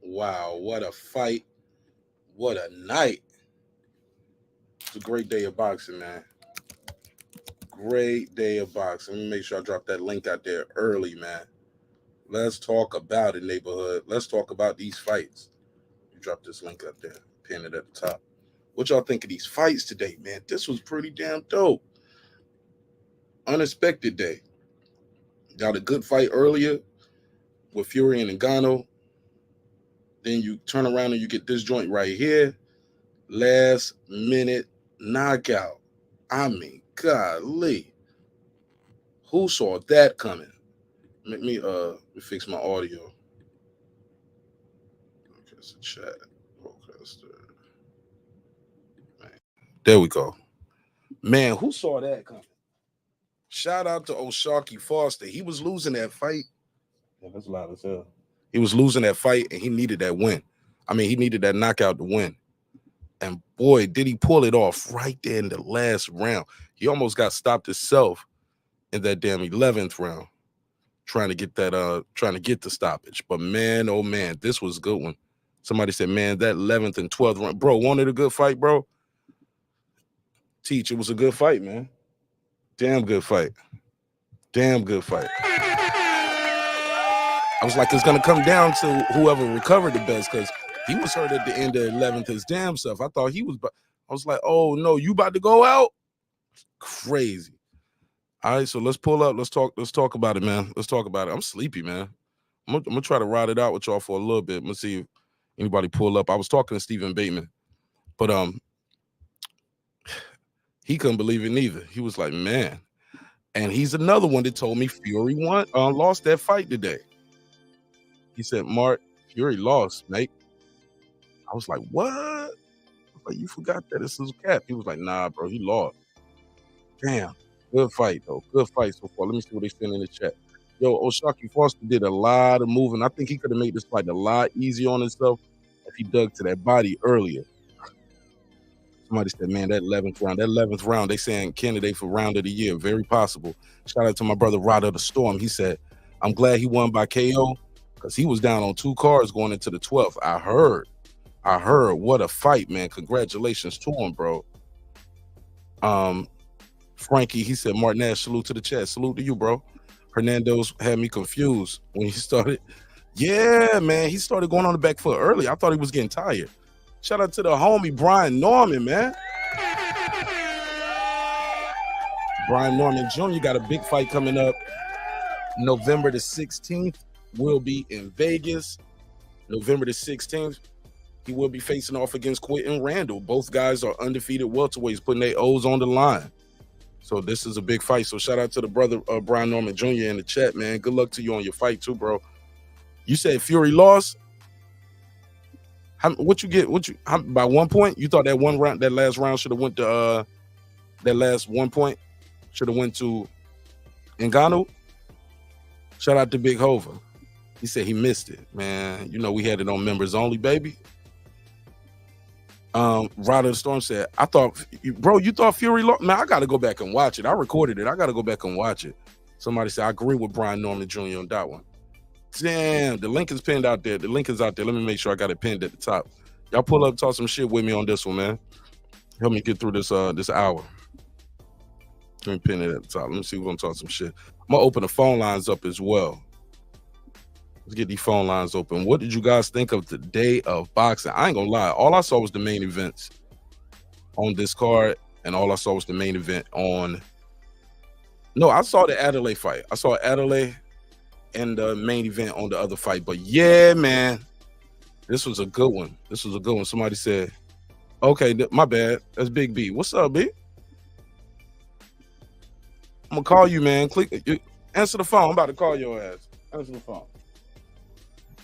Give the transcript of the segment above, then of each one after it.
Wow, what a fight. What a night. It's a great day of boxing, man. Great day of boxing. Let me make sure I drop that link out there early, man. Let's talk about it, neighborhood. Let's talk about these fights. You drop this link up there, pin it at the top. What y'all think of these fights today, man? This was pretty damn dope. Unexpected day. Got a good fight earlier with Fury and Ngannou. Then you turn around and you get this joint right here. Last minute knockout. I mean, golly. Who saw that coming? Let me fix my audio. Okay, it's a chat. There we go. Man, who saw that coming? Shout out to OShaquie Foster. He was losing that fight. Yeah, that's loud as hell. He was losing that fight and he needed that win. I mean, he needed that knockout to win. And boy, did he pull it off right there in the last round. He almost got stopped himself in that damn 11th round, trying to get the stoppage. But man, oh man, this was a good one. Somebody said, man, that 11th and 12th round, bro, wanted a good fight, bro. Teach, it was a good fight, man. Damn good fight. Damn good fight. I was like, it's gonna come down to whoever recovered the best, because he was hurt at the end of 11th his damn self. I thought he was. I was like, oh no, you about to go out? Crazy. All right, so let's pull up. Let's talk about it, man. Let's talk about it. I'm sleepy, man. I'm gonna try to ride it out with y'all for a little bit. I'm gonna see if anybody pull up. I was talking to Stephen Bateman, but he couldn't believe it neither. He was like, man, and he's another one that told me Fury lost that fight today. He said, Mark, Fury lost, mate. I was like, what? I was like, you forgot that this is a cap. He was like, nah, bro, he lost. Damn. Good fight, though. Good fight so far. Let me see what they saying in the chat. Yo, OShaquie Foster did a lot of moving. I think he could have made this fight a lot easier on himself if he dug to that body earlier. Somebody said, man, that 11th round, they saying candidate for round of the year. Very possible. Shout out to my brother, Rod of the Storm. He said, I'm glad he won by KO because he was down on 2 cards going into the 12th. I heard. What a fight, man. Congratulations to him, bro. Frankie, he said, Marq Nash, salute to the chat. Salute to you, bro. Hernandez had me confused when he started. Yeah, man, he started going on the back foot early. I thought he was getting tired. Shout out to the homie Brian Norman, man. Brian Norman Jr. got a big fight coming up. November the 16th will be in Vegas. November the 16th, he will be facing off against Quentin Randall. Both guys are undefeated welterweights, putting their O's on the line. So this is a big fight. So shout out to the brother Brian Norman Jr. in the chat, man. Good luck to you on your fight too, bro. You said Fury lost. What you get? By 1 point? You thought that that last round should have went to that last 1 point should have went to Ngannou? Shout out to Big Hova. He said he missed it, man. You know we had it on members only, baby. Rod of the Storm said, I thought, bro, you thought Fury lost? Man, I got to go back and watch it. I recorded it. I got to go back and watch it. Somebody said, I agree with Brian Norman Jr. on that one. Damn, the link is pinned out there. The link is out there. Let me make sure I got it pinned at the top. Y'all pull up, talk some shit with me on this one, man. Help me get through this this hour. Let me pin it at the top. Let me see if we're gonna talk some shit. I'm gonna open the phone lines up as well. Let's get these phone lines open. What did you guys think of the day of boxing? I ain't gonna lie. All I saw was the main events on this card, and all I saw was the main event on. No, I saw the Adelaide fight. I saw Adelaide and the main event on the other fight. But yeah, man, this was a good one. This was a good one. Somebody said, okay, my bad. That's Big B. What's up, B? I'm gonna call you, man. Answer the phone. I'm about to call your ass. Answer the phone.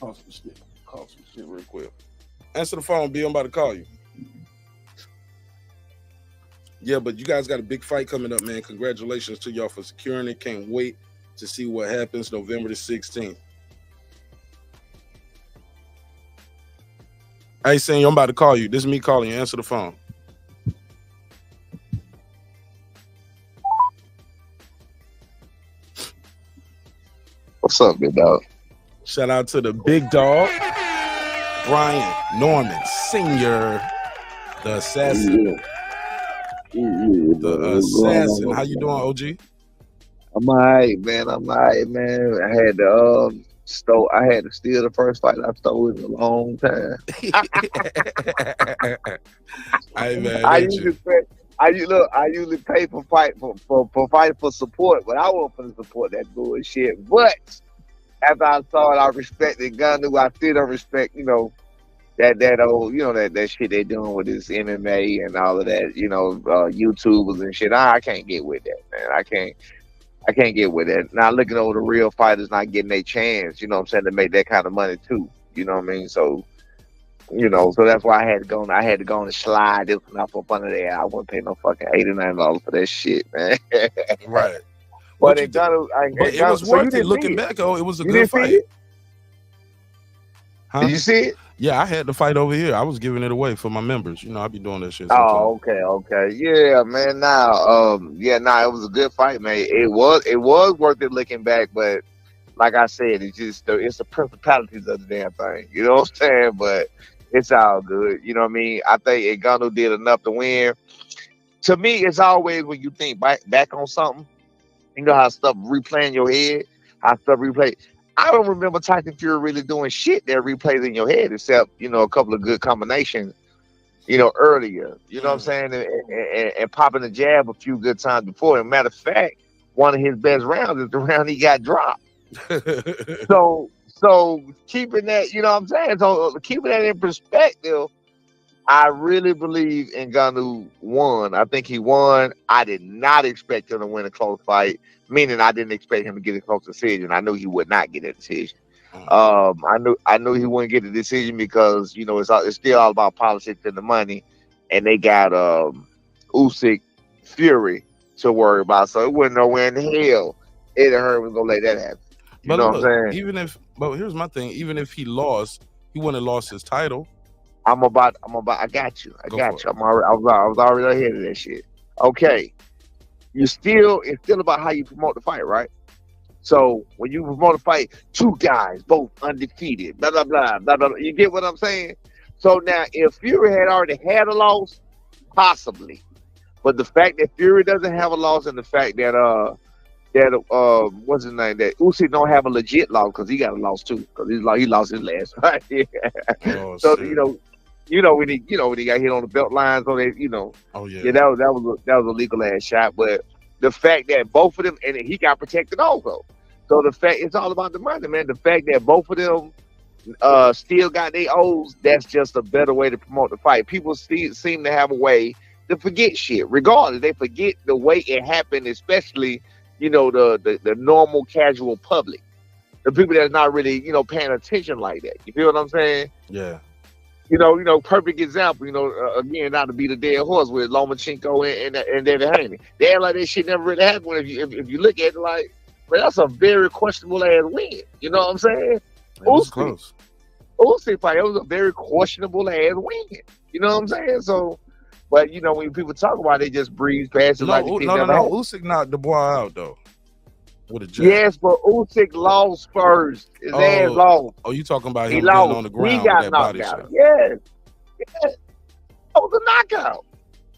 Call some shit real quick. Answer the phone, B. I'm about to call you. Yeah, but you guys got a big fight coming up, man. Congratulations to y'all for securing it. Can't wait to see what happens November the 16th. Hey, Senor, I'm about to call you. This is me calling you. Answer the phone. What's up, big dog? Shout out to the big dog. Brian Norman Sr., the assassin. The assassin. How you doing, OG? I'm alright, man. I'm alright, man. I had to steal the first fight I stole in a long time. Hey man, I ain't usually you? pay, I usually pay for fight for fight for support, but I wasn't for support that bullshit. But after I saw it, I respected Ngannou. I still don't respect, that old, that shit they doing with this MMA and all of that, YouTubers and shit. I can't get with that, man. I can't get with that. Now looking over the real fighters not getting a chance, you know what I'm saying, to make that kind of money too. You know what I mean? So, so that's why I had to go and slide this one off up under there. I wouldn't pay no fucking $89 for that shit, man. Right. But But it was so you worth it. didn't see Looking it. back, it was a You good didn't see fight. it? Huh? Did you see it? Yeah, I had the fight over here. I was giving it away for my members. I be doing that shit sometimes. Oh, okay. Yeah, man. It was a good fight, man. It was worth it looking back, but like I said, it's the principalities of the damn thing. You know what I'm saying? But it's all good. You know what I mean? I think Ngannou did enough to win. To me, it's always when you think back on something, you know how stuff replay in your head, how stuff replay. I don't remember Tyson Fury really doing shit that replays in your head, except a couple of good combinations, earlier. You know what I'm saying, and popping the jab a few good times before. As a matter of fact, one of his best rounds is the round he got dropped. So keeping that, you know what I'm saying? So keeping that in perspective, I really believe Ngannou won. I think he won. I did not expect him to win a close fight, meaning I didn't expect him to get a close decision. I knew he would not get a decision. I knew he wouldn't get a decision because it's still all about politics and the money, and they got Usyk Fury to worry about. So it wasn't nowhere in hell Eddie Hearn was gonna let that happen. You know what I'm saying? But here's my thing. Even if he lost, he wouldn't have lost his title. I got you. I was already ahead of that shit. Okay. It's still about how you promote the fight, right? So when you promote a fight, two guys, both undefeated, blah, blah, blah, blah, blah. You get what I'm saying? So now if Fury had already had a loss, possibly. But the fact that Fury doesn't have a loss and the fact that what's his name? That Usyk don't have a legit loss because he got a loss too. Because he lost his last fight. Oh, so shit. when he got hit on the belt line, so Oh yeah. yeah, that was a legal ass shot. But the fact that both of them, and he got protected also. So the fact, it's all about the money, man. The fact that both of them still got their O's, that's just a better way to promote the fight. People seem to have a way to forget shit. Regardless, they forget the way it happened, especially the normal casual public, the people that's not really paying attention like that. You feel what I'm saying? Yeah. Perfect example. Again, not to beat a dead horse with Lomachenko and David Haney. They act like that shit never really happened. If you look at it, like, but that's a very questionable ass win. You know what I'm saying? It was close. Usyk fight, it was a very questionable ass win. You know what I'm saying? So, but when people talk about it, they just breeze past it like No. Usyk knocked Dubois out though. With a jab. Yes, but Usyk lost first. His ass lost. Oh, you talking about He him lost. being on the ground He with got that knocked body out. shot? Yes. That was a knockout.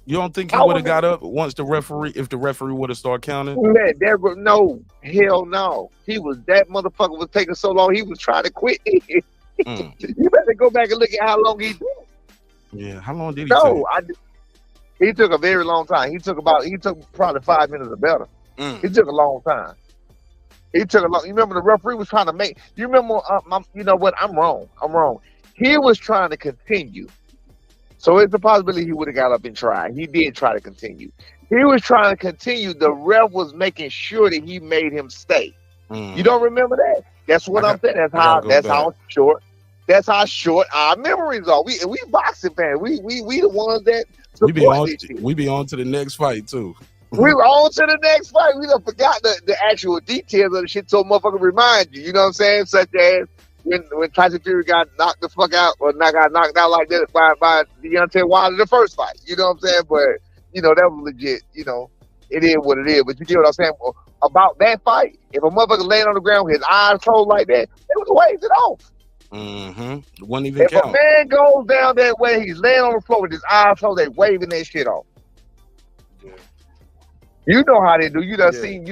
You don't think he would have got up once if the referee would have started counting? Man, no, hell no. That motherfucker was taking so long, he was trying to quit. You better go back and look at how long he did. Yeah, how long did he take? He took a very long time. He took probably 5 minutes or better. He took a long time. You remember the referee was trying to make. You remember? You know what? I'm wrong. He was trying to continue, so it's a possibility he would have got up and tried. He did try to continue. He was trying to continue. The ref was making sure that he made him stay. You don't remember that? That's what I'm saying. That's how short. That's how short our memories are. We boxing fans. We the ones that support this shit. We be on to the next fight too. We were on to the next fight. We done forgot the actual details of the shit, so motherfucker remind you. You know what I'm saying? Such as when Tyson Fury got knocked the fuck out, or got knocked out like that by Deontay Wilder the first fight. You know what I'm saying? But that was legit. It is what it is. But you get what I'm saying about that fight? If a motherfucker laying on the ground with his eyes closed like that, they would have waved it off. Wouldn't even If a count. man goes down that way, he's laying on the floor with his eyes closed, they waving that shit off. Yeah. You know how they do. You done Yeah. seen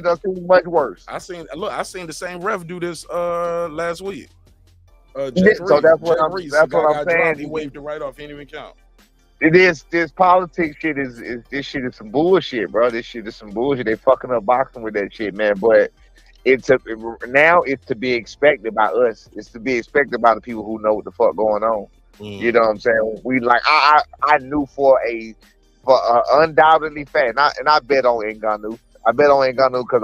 much worse. I seen the same ref do this last week. So Jake that's what Reese. that's The guy what I'm got saying. dropped. He waved it right off. He didn't even count. This politics shit is this shit is some bullshit, bro. This shit is some bullshit. They fucking up boxing with that shit, man. But now it's to be expected by us. It's to be expected by the people who know what the fuck going on. You know what I'm saying? We like I knew for undoubtedly fact, and I bet on Ngannou. I bet on Ngannou because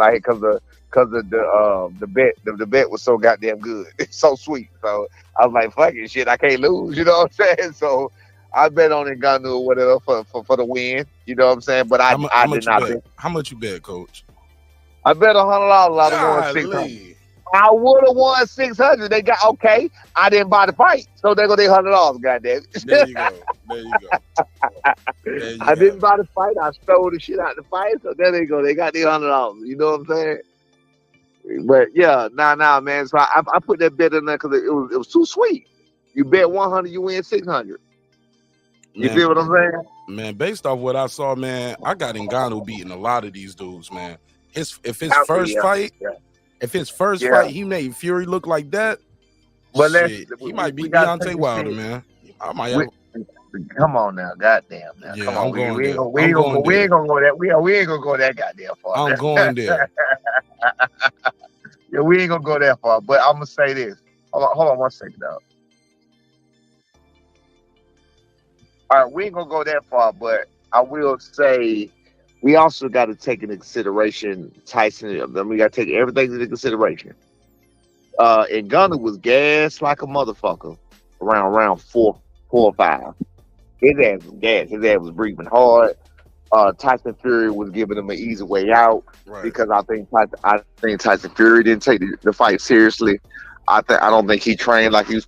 the bet was so goddamn good. It's so sweet. So I was like, fuck it, shit, I can't lose. You know what I'm saying? So I bet on Ngannou or whatever for the win. You know what I'm saying? But I did not bet. How much you bet, Coach? I bet $100. I would have won $600. I would have won $600. They got okay. I didn't buy the fight, so they go their $100. Goddamn. There you go. I didn't buy the fight. I stole the shit out of the fight, so there they go. They got their $100. You know what I'm saying? But yeah, nah, man. So I put that bet in there because it was too sweet. You bet 100, you win 600. You feel what I'm saying? Man, based off what I saw, man, I got Ngannou beating a lot of these dudes, man. If his first fight, he made Fury look like that. Well, he might beat Deontay Wilder, man. I might have. Come on now, goddamn now. Yeah, come on, we ain't gonna go that. We ain't gonna go that goddamn far. I'm going there. Yeah, we ain't gonna go that far. But I'm gonna say this. Hold on 1 second, dog. All right, we ain't gonna go that far, but I will say we also got to take into consideration Tyson. We got to take everything into consideration. Ngannou was gassed like a motherfucker around round 4 or 5. His ass was gassed. His ass was breathing hard. Tyson Fury was giving him an easy way out because I think Tyson Fury didn't take the fight seriously. I don't think he trained like he was.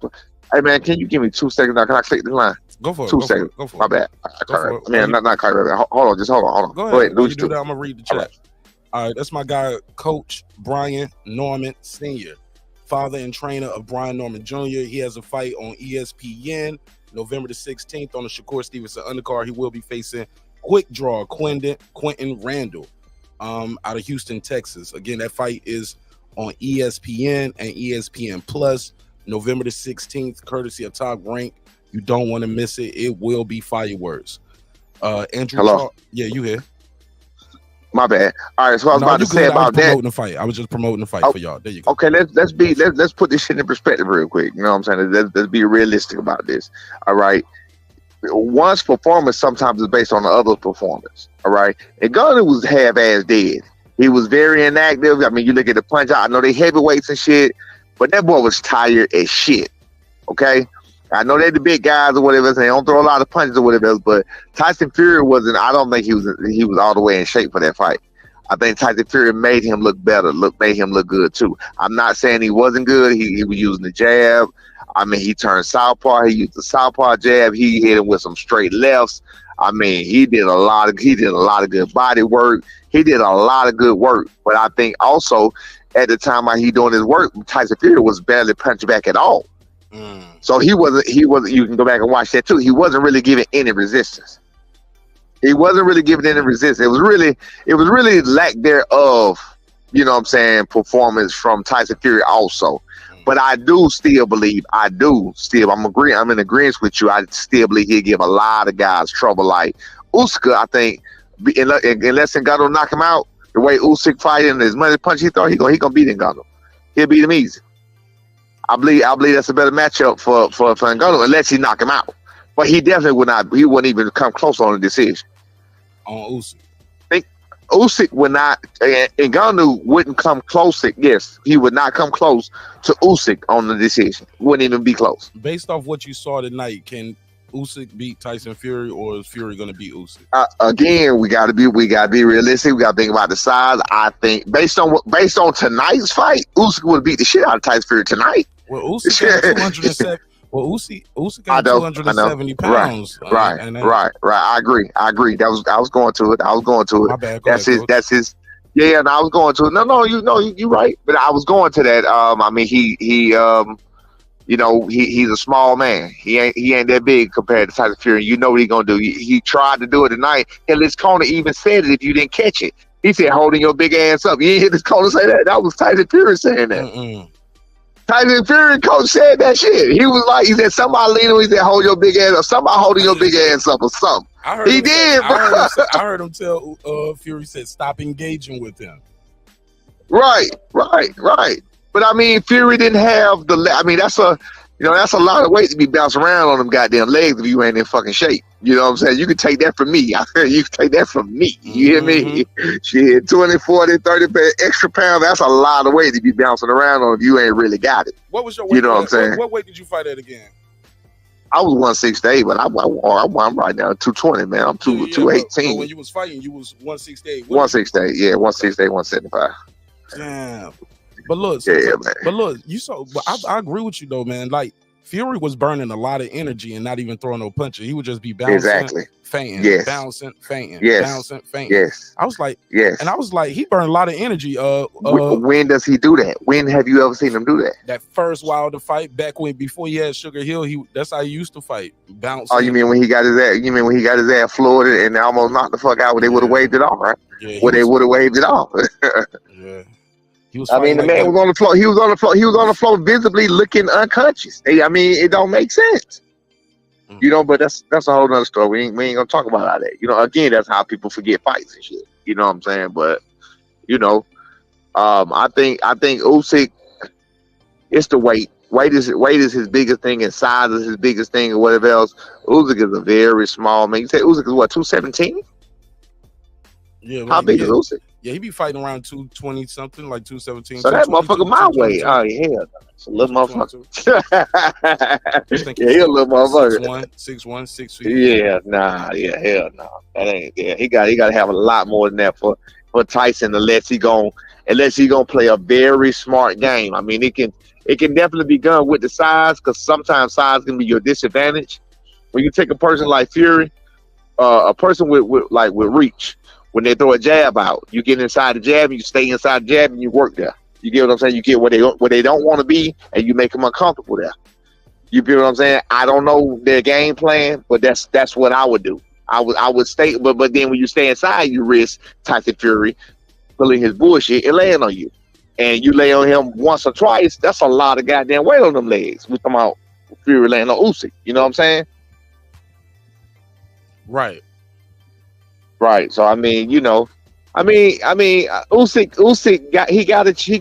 Hey man, can you give me 2 seconds now? Can I click the line? Go for it. 2 seconds. Go for it. My bad. I mean, not hold on. Just hold on. Go ahead. Do you do that, I'm gonna read the chat. All right, that's my guy, Coach Brian Norman Sr., father and trainer of Brian Norman Jr. He has a fight on ESPN November the 16th on the Shakur Stevenson undercard. He will be facing quick draw Quentin Randall out of Houston, Texas. Again, that fight is on ESPN and ESPN Plus November the 16th, courtesy of Top Rank. You don't want to miss it. It will be fireworks. Andrew, hello. Yeah, you here? My bad. All right, so I was about to say about that. The fight. I was just promoting the fight for y'all. There you go. Okay, let's put this shit in perspective real quick. You know what I'm saying? Let's be realistic about this. All right. One's performance sometimes is based on the other's performance. All right. And Ngannou was half-ass dead. He was very inactive. I mean, you look at the punch out. I know they heavyweights and shit, but that boy was tired as shit. Okay. I know they're the big guys or whatever, so they don't throw a lot of punches or whatever else, but Tyson Fury wasn't. I don't think he was all the way in shape for that fight. I think Tyson Fury made him look better, made him look good too. I'm not saying he wasn't good. He was using the jab. I mean, he turned southpaw. He used the southpaw jab. He hit him with some straight lefts. I mean, he did a lot of good body work. He did a lot of good work. But I think also at the time while he doing his work, Tyson Fury was barely punching back at all. So he wasn't. You can go back and watch that too. He wasn't really giving any resistance. It was really lack thereof. You know what I'm saying? Performance from Tyson Fury also. But I do still believe. I'm in agreement with you. I still believe he'll give a lot of guys trouble. Like Usyk, I think, unless Ngannou knock him out, the way Usyk fighting, as much punch he throw, he gonna beat Ngannou. He'll beat him easy. I believe that's a better matchup for Ngannou unless he knock him out. But he definitely would not. He wouldn't even come close on the decision. On Usyk. Usyk would not. Ngannou wouldn't come close. Yes, he would not come close to Usyk on the decision. Wouldn't even be close. Based off what you saw tonight, can Usyk beat Tyson Fury, or is Fury going to beat Usyk? Again, we got to be realistic. We got to think about the size. I think based on tonight's fight, Usyk would beat the shit out of Tyson Fury tonight. Well, Usyk got 207. Well, Usyk got 270 pounds. Right. I agree. I was going to it. My bad. That's his. Yeah, and I was going to it. No, you right. But I was going to that. I mean, he You know, he's a small man. He ain't that big compared to Tyson Fury. You know what he gonna do. He tried to do it tonight. And his corner even said it if you didn't catch it. He said, holding your big ass up. You ain't hear this corner say that. That was Tyson Fury saying that. Tyson Fury coach said that shit. He was like, he said, somebody lean on, he said, hold your big ass up. Somebody holding your big ass up or something. He did, bro. I heard him tell Fury said, stop engaging with him. Right. But I mean, Fury didn't have that's a lot of weight to be bouncing around on them goddamn legs if you ain't in fucking shape. You know what I'm saying? You can take that from me. You can take that from me. You hear me? Shit, 20, 40, 30 extra pounds, that's a lot of weight to be bouncing around on if you ain't really got it. What was your weight? You know what I'm saying? What weight did you fight at again? I was 168, but I'm right now 220, man. I'm 218. But when you was fighting, you was 168. 168, yeah, 168, 175. Damn. But look, I agree with you though, man. Like Fury was burning a lot of energy and not even throwing no punches. He would just be bouncing, fainting, bouncing, fainting, bouncing, fainting. Yes. I was like, and I was like, he burned a lot of energy. When does he do that? When have you ever seen him do that? That first Wilder fight back before he had Sugar Hill, that's how he used to fight, bouncing. Oh, you mean when he got his ass? You mean when he got his ass floored and almost knocked the fuck out when they would have waved it off, right? Yeah, they would have waved it off. Yeah. The man was on the floor. He was on the floor. He was on the floor, visibly looking unconscious. It don't make sense, you know. But that's a whole nother story. We ain't gonna talk about all that. You know, again, that's how people forget fights and shit. You know what I'm saying? But you know, I think Usyk, it's the weight. Weight is his biggest thing, and size is his biggest thing, or whatever else. Usyk is a very small man. You say Usyk is what, 217? Yeah. How big is Usyk? Yeah, he be fighting around 220 something, like 217. So that motherfucker my weight. Oh yeah, it's a little motherfucker. Yeah, he a little motherfucker. 6'1", 6 feet. Yeah, hell no. That ain't. Yeah, he got to have a lot more than that for Tyson, unless he gonna play a very smart game. I mean, it can definitely be done with the size, because sometimes size can be your disadvantage. When you take a person like Fury, a person with reach. When they throw a jab out, you get inside the jab, and you stay inside the jab, and you work there. You get what I'm saying? You get where they don't want to be, and you make them uncomfortable there. You get what I'm saying? I don't know their game plan, but that's what I would do. I would stay, but then when you stay inside, you risk Tyson Fury pulling his bullshit and laying on you. And you lay on him once or twice, that's a lot of goddamn weight on them legs. We talking about Fury laying on Usyk. You know what I'm saying? Right. So I mean, you know, Usyk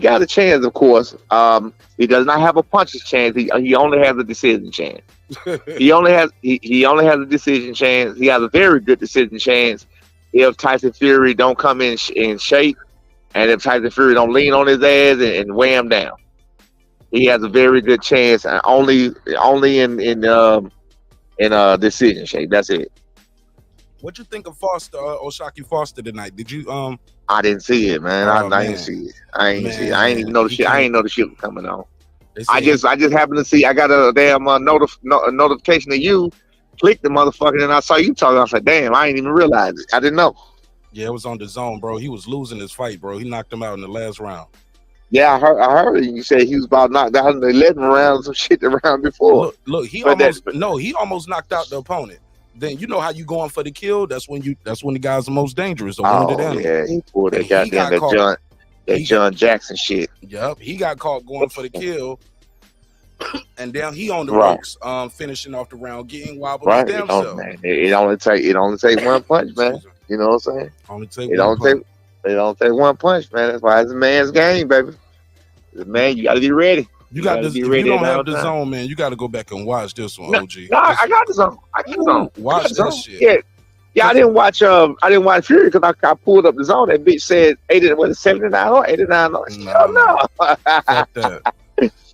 got a chance, of course. He does not have a puncher's chance. He only has a decision chance. he only has a decision chance. He has a very good decision chance if Tyson Fury don't come in shape, and if Tyson Fury don't lean on his ass and weigh him down. He has a very good chance, only in decision shape. That's it. What'd you think of OShaquie Foster tonight? Did you I didn't see it, man. I didn't see it. I ain't see it. I ain't even know the shit. I ain't know the shit was coming on. I just happened to see. I got a damn notification of you. Clicked the motherfucker, and I saw you talking. I was like, damn, I ain't even realize it. I didn't know. Yeah, it was on the zone, bro. He was losing his fight, bro. He knocked him out in the last round. Yeah, I heard it. You said he was about knocked out in the 11th round, some shit the round before. Look, he almost knocked out the opponent. Then you know how you going for the kill. That's when the guys are most dangerous. Yeah, he pulled that goddamn John Jackson shit. Yep, he got caught going for the kill, and then he on the ropes, finishing off the round, getting wobbled. Right, it only take one punch, man. You know what I'm saying? It don't take one punch, man. That's why it's a man's game, baby. The man, you got to be ready. You got this. If you don't have the zone, man, you got to go back and watch this one, OG. No, I got the zone. Watch that shit. Yeah. I didn't watch Fury because I pulled up the zone. That bitch said 79 or 89. No. Fuck that.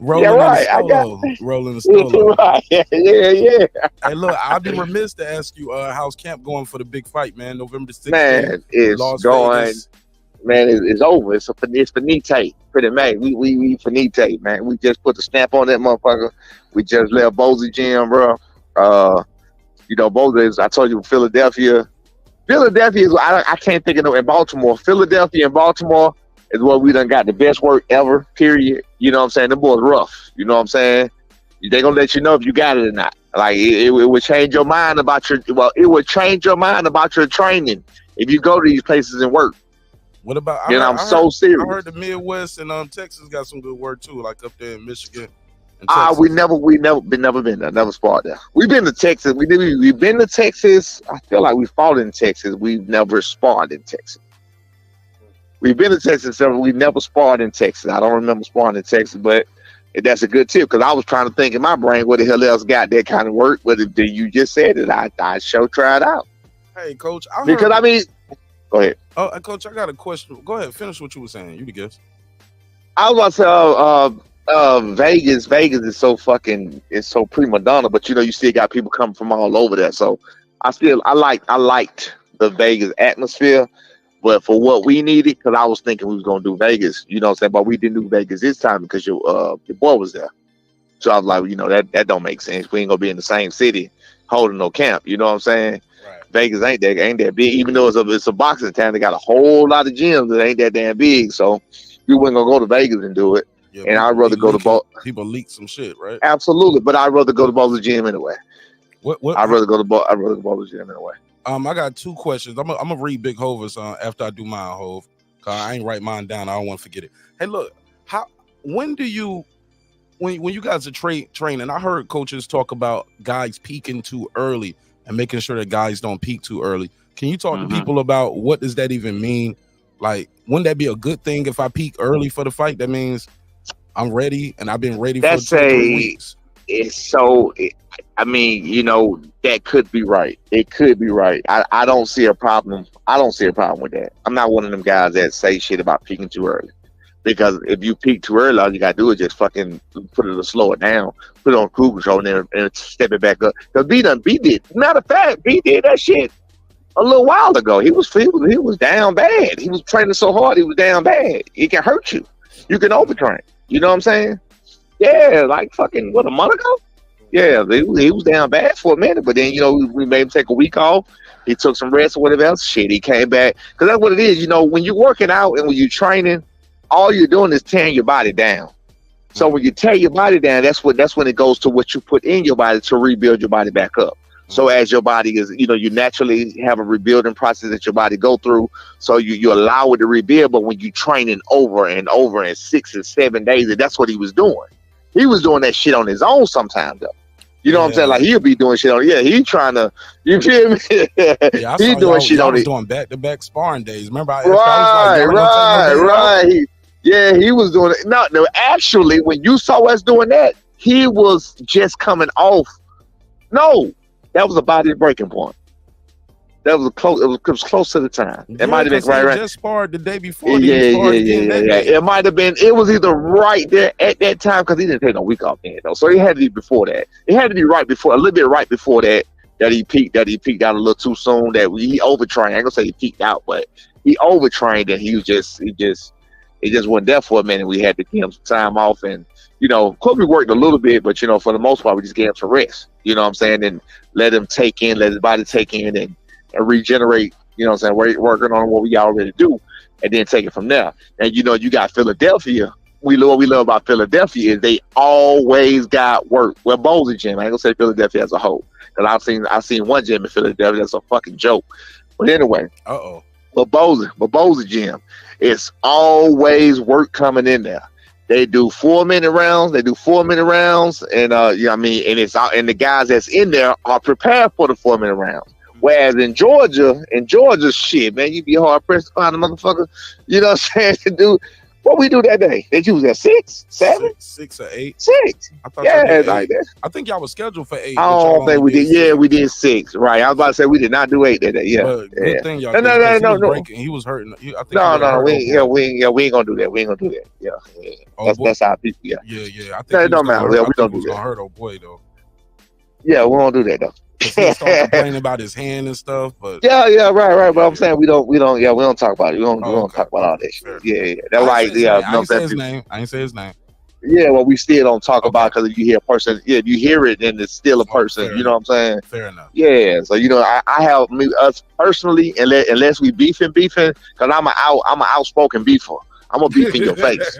Rolling the Stolo. Right. Yeah. Hey, look, I'd be remiss to ask you, how's camp going for the big fight, man? November 16th. Man, it's going. Vegas. Man, it's over. It's finite. Pretty much. We finite, man. We just put the stamp on that motherfucker. We just left Bozy Gym, bro. You know, Bozy is, I told you, Philadelphia. Philadelphia is, I can't think of no, in Baltimore. Philadelphia and Baltimore is where we done got the best work ever, period. You know what I'm saying? The boys rough. You know what I'm saying? They're gonna let you know if you got it or not. Like it would change your mind about your it would change your mind about your training if you go to these places and work. What about? I'm so serious. I heard the Midwest and Texas got some good work too, like up there in Michigan. We never been there. Never sparred there. We've been to Texas. We've been to Texas. I feel like we fought in Texas. We've never sparred in Texas. We've been to Texas. We never sparred in Texas. I don't remember sparring in Texas, but that's a good tip because I was trying to think in my brain what the hell else got that kind of work. But you just said it, I sure tried out. Hey, Coach. Go ahead. Oh, Coach, I got a question. Go ahead. Finish what you were saying. You the guest. I was about to say, Vegas is so prima donna, but you still got people coming from all over there. So I liked the Vegas atmosphere, but for what we needed, because I was thinking we was gonna do Vegas, you know what I'm saying, but we didn't do Vegas this time because your boy was there. So I was like, that don't make sense. We ain't gonna be in the same city holding no camp. You know what I'm saying? Right. Vegas ain't that big, even though it's a boxing town. They got a whole lot of gyms that ain't that damn big. So we wasn't gonna go to Vegas and do it. Yeah, and I'd rather go to people leak some shit, right? Absolutely, but I'd rather go to Boulder Gym anyway. I'd rather go to Boulder Gym anyway. I got two questions. I'm gonna read Big Hover's after I do mine, Hove. Cause I ain't write mine down. I don't want to forget it. Hey, look, when you guys are training, I heard coaches talk about guys peaking too early and making sure that guys don't peak too early. Can you talk to people about what does that even mean? Like, wouldn't that be a good thing if I peak early for the fight? That means I'm ready and I've been ready for 2 weeks. That could be right. It could be right. I don't see a problem. I don't see a problem with that. I'm not one of them guys that say shit about peaking too early. Because if you peak too early, all you gotta do is just fucking put it to slow it down, put it on cruise control, and step it back up. Because B did. Matter of fact, B did that shit a little while ago. He was down bad. He was training so hard, he was down bad. It can hurt you. You can overtrain. You know what I'm saying? Yeah, like fucking a month ago? Yeah, he was down bad for a minute, but then we made him take a week off. He took some rest or whatever else. Shit, he came back. Because that's what it is. When you're working out and when you're training, all you're doing is tearing your body down. So when you tear your body down, that's when it goes to what you put in your body to rebuild your body back up. So as your body is, you naturally have a rebuilding process that your body go through. So you allow it to rebuild. But when you training over and over in 6 and 7 days, and that's what he was doing. He was doing that shit on his own sometimes, though. You know what I'm saying? Like, he'll be doing shit on. Yeah, he trying to. You feel me? Yeah, he doing shit on it. Doing back-to-back sparring days. Remember? Right. Yeah, he was doing it. No, actually, when you saw us doing that, he was just coming off. No, that was about his breaking point. That was close. It was close to the time. It might have been right. Just sparred the day before. Yeah. It might have been. It was either right there at that time because he didn't take no week off then though. So it had to be before that. It had to be right before, a little bit right before that. That he peaked out a little too soon. That he overtrained. I ain't gonna say he peaked out, but he overtrained and he just wasn't there for a minute. We had to give him some time off and. Of course we worked a little bit, but for the most part we just gave him some rest. You know what I'm saying? And let his body take in and regenerate, working on what we already do, and then take it from there. And you got Philadelphia. What we love about Philadelphia is they always got work. Well, Boulder Gym, I ain't gonna say Philadelphia as a whole, because I've seen one gym in Philadelphia that's a fucking joke. But anyway, but Boulder Gym, it's always work coming in there. They do 4-minute rounds. And and it's out, and the guys that's in there are prepared for the 4-minute rounds. Whereas in Georgia, shit, man, you be hard pressed to find a motherfucker. You know what I'm saying? To do what we do that day. They was at 6, 7, 6 or 8. 6. I thought like that. I think y'all was scheduled for 8. I don't think we did. Yeah, we did 6. Right. I was about to say we did not do 8 that day. Yeah. But good thing y'all. No. He was hurting. We ain't gonna do that. We ain't gonna do that. Yeah. That's our people. Yeah. I think it don't matter. We don't do that. Gonna hurt old boy though. Yeah, we won't do that though. He started complaining about his hand and stuff, but right. But I'm saying we don't talk about it. We don't talk about all that shit. Yeah. That's like I ain't say his name. I ain't say his name. Yeah, well, we still don't talk about because if you hear a person, if you hear it, then it's still a person. You know what I'm saying? Fair enough. Yeah, so I have us personally, unless we beefing, because I'm an outspoken beefer. I'm gonna beef in your face.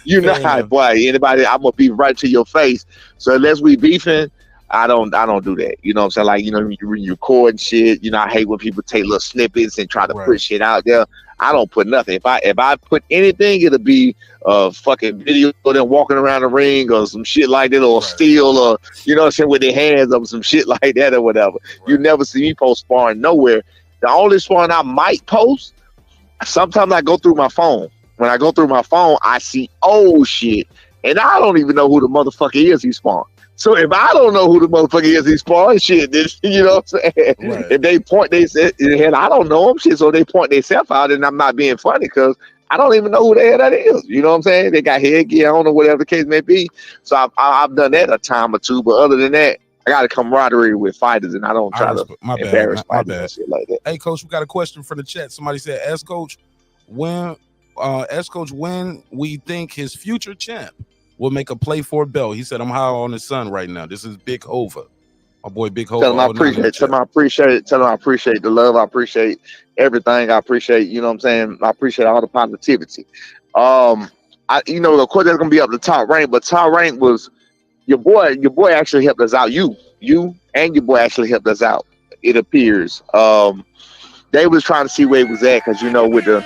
You know how, boy. Anybody, I'm gonna beef right to your face. So unless we beefing, I don't do that. You know what I'm saying? Like, you know, when you record shit, you know, I hate when people take little snippets and try to put shit out there. I don't put nothing. If I put anything, it'll be a fucking video of them walking around the ring or some shit like that, or steel, or you know what I'm saying, with their hands up, some shit like that or whatever. You never see me post sparring nowhere. The only sparring I might post, sometimes I go through my phone. When I go through my phone, I see old shit, and I don't even know who the motherfucker is he's sparring. So if I don't know who the motherfucker is he's sparring, shit, then, you know what I'm saying? If they point their head, I don't know them, shit, so they point themselves out, and I'm not being funny because I don't even know who the hell that is. You know what I'm saying? They got headgear on or whatever the case may be. So I've done that a time or two, but other than that, I got a camaraderie with fighters, and I don't try to embarrass fighters and shit like that. Hey, Coach, we got a question from the chat. Somebody said, ask Coach when we think his future champ will make a play for a belt. He said, I'm high on his son right now. This is Big Hova. My boy Big Hova. Tell him I appreciate it. Tell him I appreciate it. Tell him I appreciate the love. I appreciate everything. I appreciate, you know what I'm saying? I appreciate all the positivity. You know, of course that's gonna be up to Top Rank, but Top Rank was your boy actually helped us out. You and your boy actually helped us out, it appears. They was trying to see where he was at, because you know, with the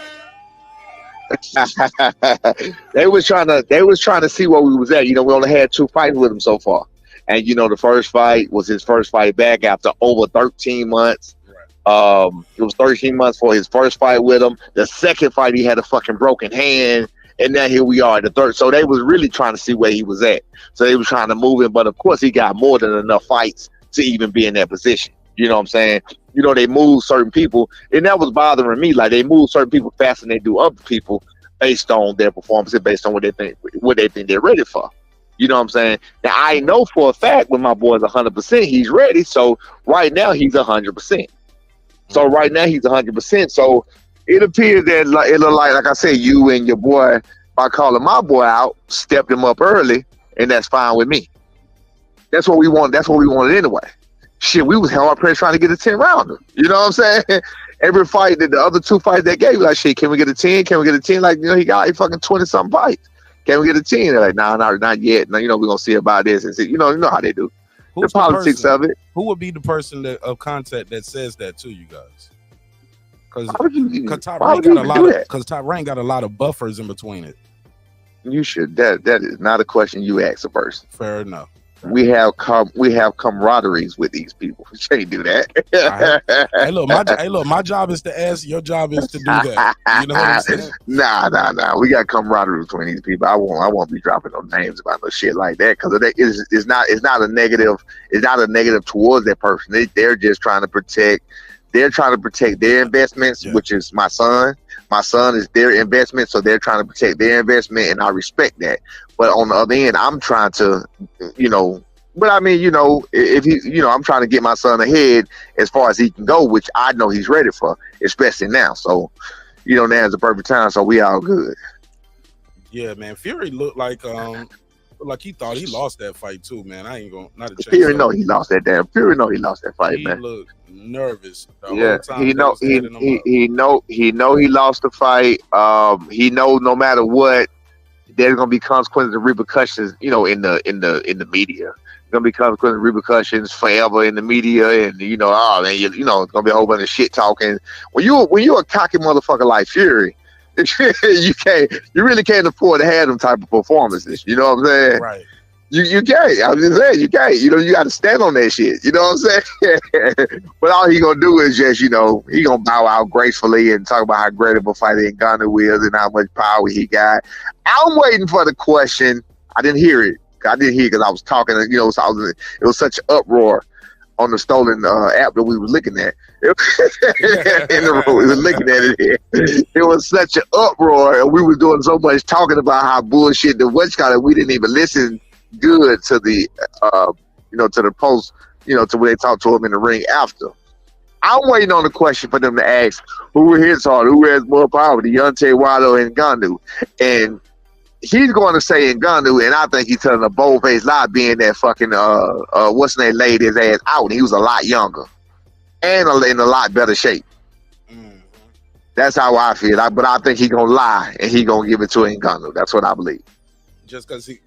they was trying to see where we was at. You know, we only had 2 fights with him so far. And you know, the first fight was his first fight back after over 13 months. It was 13 months for his first fight with him. The second fight, he had a fucking broken hand. And now here we are at the third. So they was really trying to see where he was at. So they was trying to move him. But of course, he got more than enough fights to even be in that position. You know what I'm saying? You know, they move certain people. And that was bothering me. Like, they move certain people faster than they do other people based on their performance and based on what they think they're ready for. You know what I'm saying? Now, I know for a fact when my boy's 100%, he's ready. So right now, he's 100%. So right now, he's 100%. So it appears that it look like I said, you and your boy, by calling my boy out, stepped him up early, and that's fine with me. That's what we want. That's what we wanted anyway. Shit, we was hard pressed trying to get a 10 rounder. You know what I'm saying? Every fight that the other 2 fights they gave, like, shit, can we get a 10? Can we get a 10? Like, you know, he got like fucking 20-something fights. Can we get a 10? They're like, nah, not yet. Now, you know, we're gonna see about this. And see, you know how they do. The politics of it. Who would be the person of contact that says that to you guys? Because Top Rank got a lot of buffers in between it. You should. That is not a question you ask a person. Fair enough. We have camaraderies with these people. You can't do that. Hey, look, my job is to ask. Your job is to do that. You know what I'm saying? Nah. We got camaraderie between these people. I won't be dropping no names about no shit like that, because it's not a negative. It's not a negative towards that person. They're just trying to protect. They're trying to protect their investments, which is my son. My son is their investment, so they're trying to protect their investment, and I respect that. But on the other end, I'm trying to, you know, but I mean, you know, if he, you know, I'm trying to get my son ahead as far as he can go, which I know he's ready for, especially now. So, you know, now's the perfect time, so we all good. Yeah, man. Fury looked like he thought he lost that fight too, man. I ain't gonna not a chance. Fury know he lost that damn. Fury know he lost that fight, man. He looked nervous the whole time. He know he lost the fight. He know no matter what, there's gonna be consequences and repercussions, you know, in the media. There's gonna be consequences and repercussions forever in the media, and you know, man, you know, it's gonna be a whole bunch of shit talking. When you a cocky motherfucker like Fury, you really can't afford to have them type of performances. You know what I'm saying? Right. You can't. I was just saying, you can't. You know, you got to stand on that shit. You know what I'm saying? But all he gonna do is just, you know, he gonna bow out gracefully and talk about how great of a fighter Ngannou is and how much power he got. I'm waiting for the question. I didn't hear it. I didn't hear it because I was talking. You know, so it was such an uproar on the stolen app that we were looking at. In the room, we were looking at it. It was such an uproar, and we were doing so much talking about how bullshit the what's called. We didn't even listen good to the you know, to the post, you know, to when they talked to him in the ring after. I'm waiting on the question for them to ask who hits harder, who has more power, Deontay Wilder and Ngannou. And he's going to say Ngannou, and I think he's telling a bold-faced lie, being that fucking what's his name laid his ass out, and he was a lot younger and in a lot better shape. That's how I feel. But I think he gonna lie and he gonna give it to Ngannou. That's what I believe. Just because the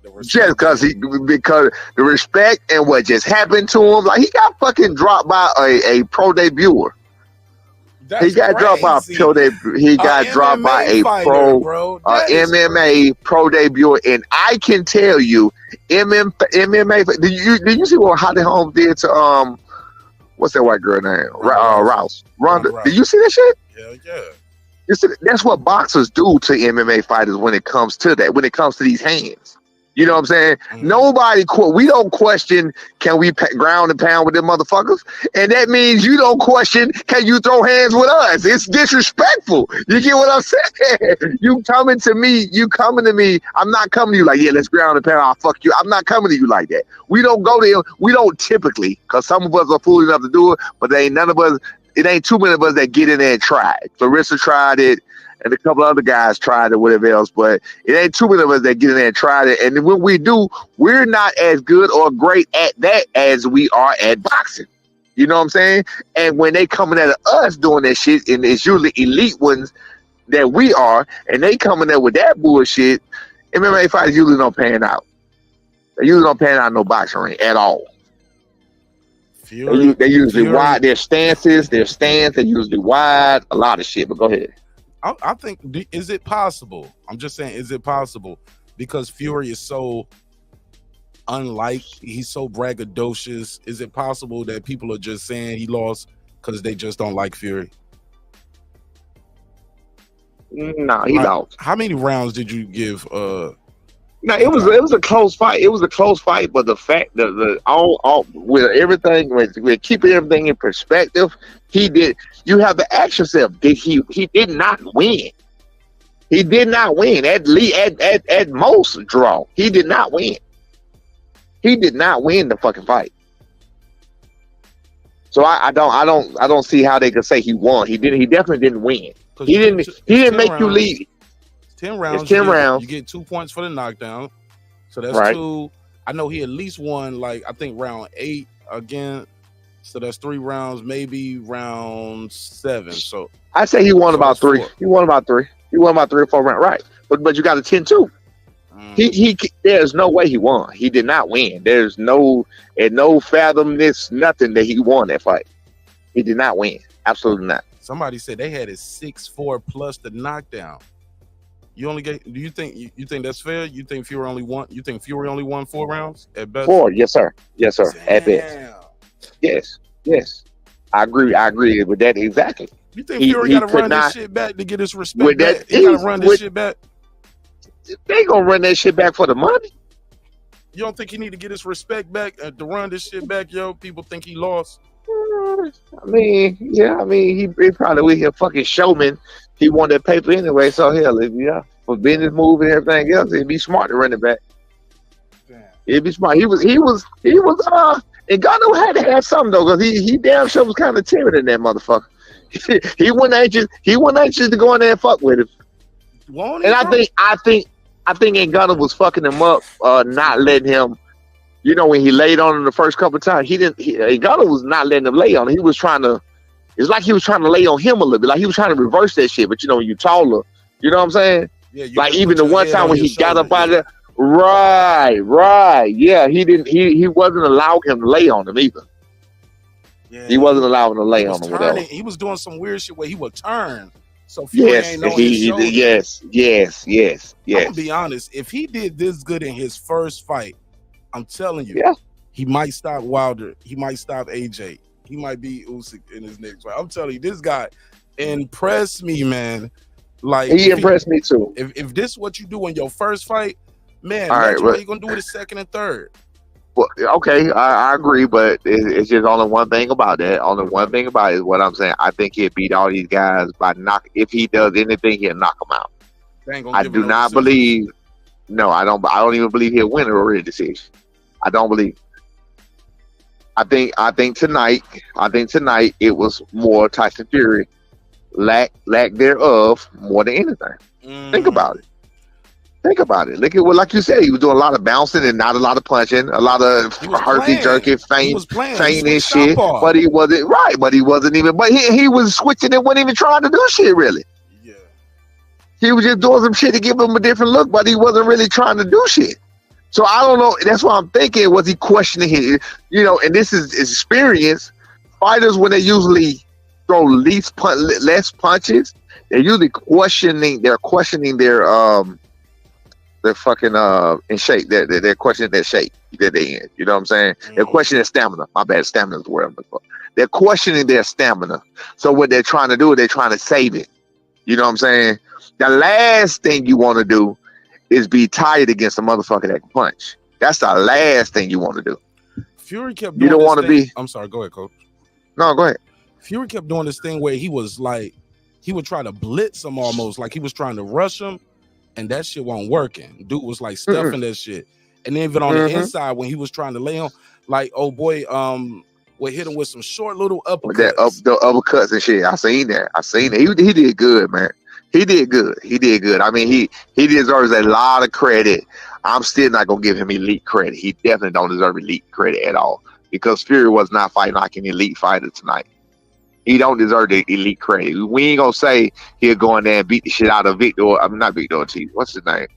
respect. Just because the respect and what just happened to him, like he got fucking dropped by a pro debuter. He got dropped by a pro MMA pro debut, and I can tell you, MMA. Did you see what Holly Holmes did to what's that white girl name? Rouse. Ronda. Did you see that shit? Hell yeah. That's what boxers do to MMA fighters when it comes to that. When it comes to these hands. You know what I'm saying? Mm-hmm. We don't question, can we ground and pound with them motherfuckers? And that means you don't question, can you throw hands with us? It's disrespectful. You get what I'm saying? You coming to me. I'm not coming to you like, yeah, let's ground and pound. I'll fuck you. I'm not coming to you like that. We don't go there. We don't typically, because some of us are fool enough to do it, but it ain't too many of us that get in there and try it. Clarissa tried it. And a couple other guys tried it, whatever else, but it ain't too many of us that get in there and tried it. And when we do, we're not as good or great at that as we are at boxing. You know what I'm saying? And when they coming at us doing that shit, and it's usually elite ones that we are, and they coming there with that bullshit, MMA fighters usually don't pan out. They usually don't pan out in no boxing ring at all. They usually wide. Their stance, they usually wide. A lot of shit, but go ahead. I think, is it possible? I'm just saying, is it possible? Because Fury is so unlike, he's so braggadocious. Is it possible that people are just saying he lost because they just don't like Fury? No, he lost. How many rounds did you give? No, it was a close fight. It was a close fight, but the fact that all with everything, with keeping everything in perspective, he did. You have to ask yourself: he did not win? He did not win at most draw. He did not win. He did not win the fucking fight. So I don't see how they could say he won. He definitely didn't win. He didn't make you leave. 10 rounds. It's 10 rounds. You get 2 points for the knockdown. So that's right. 2. I know he at least won, like, I think round 8 again. So that's 3 rounds, maybe round 7. So I say he won about 3. 4. He won about 3. He won about 3 or 4 rounds. Right. But you got a 10-2. He there's no way he won. He did not win. There's no fathom this nothing that he won that fight. He did not win. Absolutely not. Somebody said they had it 6-4 plus the knockdown. You only get? Do you think that's fair? You think Fury only won? You think Fury only won 4 rounds at best? 4, yes sir. Damn. At best. Yes. I agree with that exactly. You think Fury got to run this shit back to get his respect back? He got to run this shit back. They gonna run that shit back for the money. You don't think he need to get his respect back to run this shit back, yo? People think he lost. I mean, he probably with his fucking showman. He won that paper anyway, so hell, for business move and everything else, it'd be smart to run it back. Damn. It'd be smart. He was. And Ngannou had to have something though, because he damn sure was kind of timid in that motherfucker. he wasn't anxious to go in there and fuck with him. And I think Ngannou was fucking him up, not letting him. You know, when he laid on him the first couple of times, Ngannou was not letting him lay on him. He was trying to. It's like he was trying to lay on him a little bit, like he was trying to reverse that shit. But when you taller, you know what I'm saying? Yeah. Like even the one time when he got up out of there, right. Yeah, he wasn't allowing him to lay on him either. Yeah, he wasn't allowing him to lay on him. Whatever. He was doing some weird shit where he would turn. So Fury ain't know his shoulder. Yes. I'm gonna be honest. If he did this good in his first fight, I'm telling you, he might stop Wilder. He might stop AJ. He might be Usyk in his next fight. I'm telling you, this guy impressed me, man. Like he impressed me too. If this is what you do in your first fight, man, what you gonna do with the second and third? Well, okay, I agree, but it's just only one thing about that. Only one thing about it is what I'm saying. I think he'll beat all these guys by knock. If he does anything, he'll knock them out. I do not believe. No, I don't. I don't even believe he'll win a real decision. I don't believe. I think tonight it was more Tyson Fury lack thereof more than anything. Think about it. Think about it. Look at what, like you said, he was doing a lot of bouncing and not a lot of punching, a lot of herky jerky, feint and shit. But he wasn't right. But he wasn't even. But he was switching and wasn't even trying to do shit really. Yeah. He was just doing some shit to give him a different look, but he wasn't really trying to do shit. So I don't know. That's why I'm thinking, was he questioning him? You know, and this is experience. Fighters, when they usually throw less punches, they're usually questioning. They're questioning their fucking in shape. They're questioning their shape that they in. You know what I'm saying? They're questioning their stamina. My bad, stamina is the word I'm looking for. They're questioning their stamina. So what they're trying to do is they're trying to save it. You know what I'm saying? The last thing you want to do is be tired against a motherfucker that can punch. That's the last thing you want to do. Fury kept doing. You don't want to be. I'm sorry. Go ahead, coach. No, go ahead. Fury kept doing this thing where he was like, he would try to blitz him almost, like he was trying to rush him, and that shit wasn't working. Dude was like stuffing that shit. And then even on the inside, when he was trying to lay him, like, oh boy, would hit him with some short little uppercuts. The uppercuts and shit. I seen it. He did good, man. He did good. I mean, he deserves a lot of credit. I'm still not gonna give him elite credit. He definitely don't deserve elite credit at all, because Fury was not fighting like an elite fighter tonight. He don't deserve the elite credit. We ain't gonna say he'll go in there and beat the shit out of not Victor Ortiz. What's his name?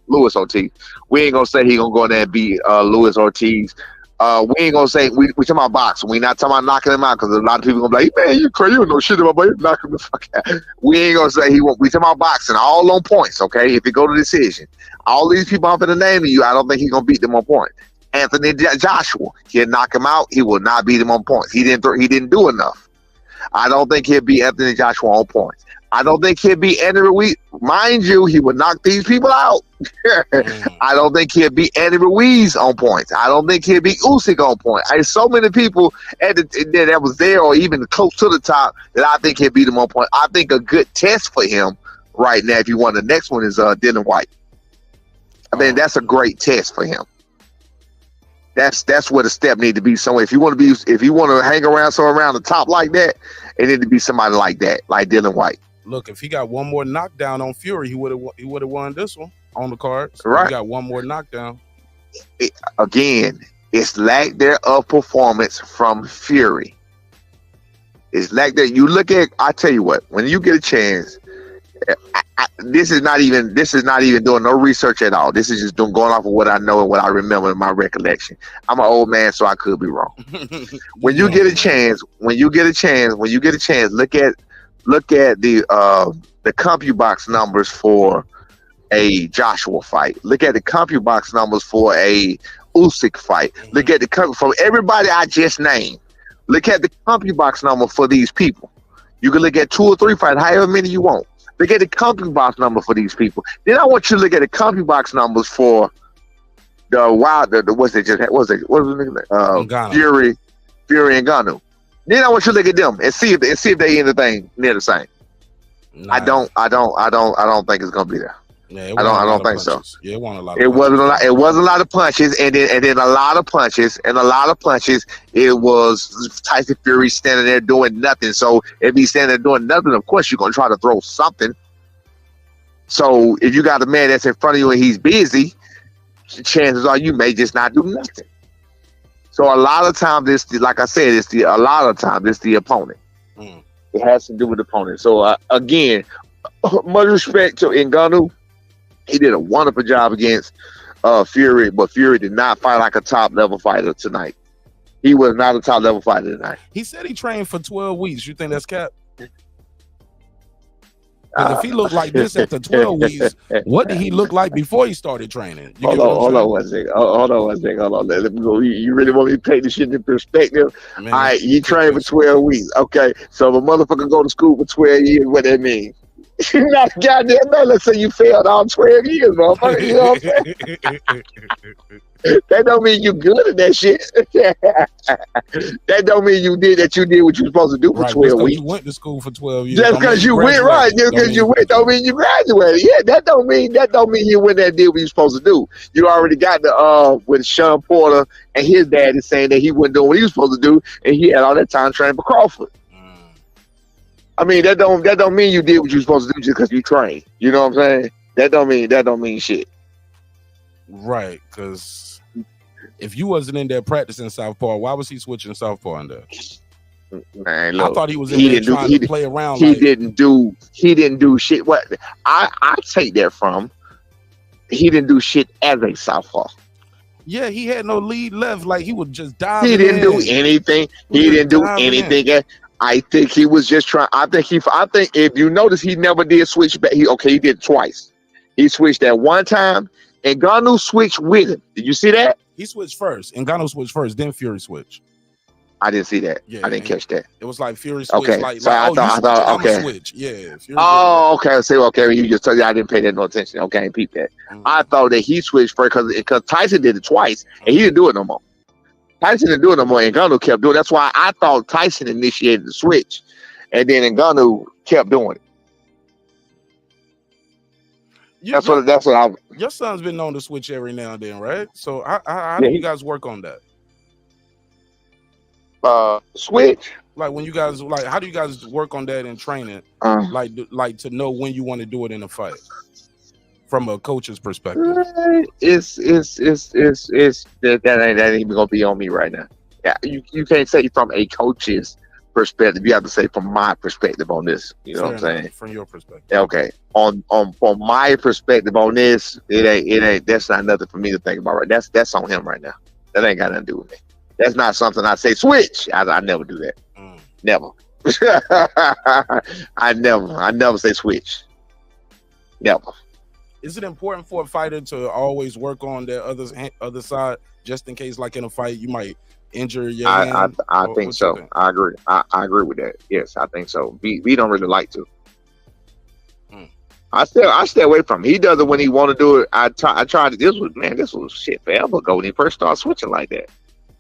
Luis Ortiz. We ain't gonna say he gonna go in there and beat Luis Ortiz. We ain't gonna say we talking about boxing. We not talking about knocking him out, because a lot of people gonna be like, man, you crazy, you don't know shit about you knock him the fuck out. We ain't gonna say he won't. We talking about boxing, all on points, okay? If it go to decision, all these people I'm finna name to you, I don't think he's gonna beat them on points. Anthony Joshua, he'll knock him out. He will not beat him on points. He didn't do enough. I don't think he'll beat Anthony Joshua on points. I don't think he'll beat Andy Ruiz. Mind you, he would knock these people out. I don't think he'll beat Andy Ruiz on points. I don't think he'll beat Usyk on points. There's so many people that was there or even close to the top that I think he'll beat him on points. I think a good test for him right now, if you want, the next one is Dylan White. I mean, that's a great test for him. That's where the step need to be somewhere. If you want to hang around around the top like that, it need to be somebody like that, like Dylan White. Look, if he got one more knockdown on Fury, he would have won this one on the cards. Right. He got one more knockdown. It's lack there of performance from Fury. It's lack there. You look at. I tell you what. When you get a chance, this is not even doing no research at all. This is just going off of what I know and what I remember in my recollection. I'm an old man, so I could be wrong. When you get a chance, look at the CompuBox numbers for a Joshua fight. Look at the CompuBox numbers for a Usyk fight. Look at from everybody I just named. Look at the CompuBox number for these people. You can look at 2 or 3 fights, however many you want. Look at the CompuBox number for these people. Then I want you to look at the CompuBox numbers for Fury and Ngannou. Then I want you to look at them and see if they anything near the same. Nah. I don't think it's gonna be there. Yeah, I don't think so. Yeah, it wasn't a lot. It wasn't a lot of punches, and then a lot of punches. It was Tyson Fury standing there doing nothing. So if he's standing there doing nothing, of course you're gonna try to throw something. So if you got a man that's in front of you and he's busy, chances are you may just not do nothing. So a lot of times, it's the opponent. It has to do with the opponent. So again, much respect to Ngannou. He did a wonderful job against Fury, but Fury did not fight like a top level fighter tonight. He was not a top level fighter tonight. He said he trained for 12 weeks. You think that's cap? If he looked like this after 12 weeks, what did he look like before he started training? Hold on one second. Let me go. You really want me to take this shit into perspective? Man, all right, you trained for 12 weeks. Okay, so if a motherfucker go to school for 12 years, what that mean? You're not a goddamn man. Let's say you failed all 12 years, motherfucker. You know what I'm saying? That don't mean you good at that shit. That don't mean you did what you were supposed to do for 12 weeks. You went to school for 12 years. Just because you went, right? Just because you went, don't mean you graduated. Yeah, that don't mean you went there and did what you were supposed to do. You already got the with Sean Porter and his dad is saying that he wasn't doing what he was supposed to do, and he had all that time training for Crawford. I mean, that don't mean you did what you were supposed to do just because you trained. You know what I'm saying? That don't mean shit. Right, because if you wasn't in there practicing southpaw, why was he switching southpaw in there? Man, look, I thought he was in there trying to play around. He didn't do shit. What I take that from, he didn't do shit as a southpaw. Yeah, he had no lead left. Like he would just dive. He didn't do anything. He didn't do anything. I think he was just trying. I think if you notice, he never did switch back. He did it twice. He switched that one time, and Ngannou switched with him. Did you see that? He switched first. Ngannou switched first, then Fury switched. I didn't see that. Yeah, I didn't catch that. It was like Fury switched. Okay, so I thought okay. Switch. Yeah. Okay. So okay, you just told you I didn't pay that no attention. Okay, I didn't peep that. I thought that he switched first because Tyson did it twice, and he didn't do it no more. Tyson didn't do it no more, and Ngannou kept doing it. That's why I thought Tyson initiated the switch, and then Ngannou kept doing it. That's what I. Your son's been known to switch every now and then, right? So how do you guys work on that? Switch. Like when you guys how do you guys work on that in training? Like to know when you want to do it in a fight from a coach's perspective. It's that ain't even gonna be on me right now. Yeah, you can't say from a coach's perspective. You have to say from my perspective on this. You know what I'm saying? From your perspective. Okay. On from my perspective on this, it ain't. That's not nothing for me to think about. Right. That's on him right now. That ain't got nothing to do with me. That's not something I say switch. I never do that. Never. I never say switch. Never. Is it important for a fighter to always work on their other side, just in case, like in a fight, you might injure your hand? I think so. I agree. I agree with that. Yes, I think so. We don't really like to. I stay away from him. He does it when he want to do it. I tried. This was shit forever ago when he first started switching like that.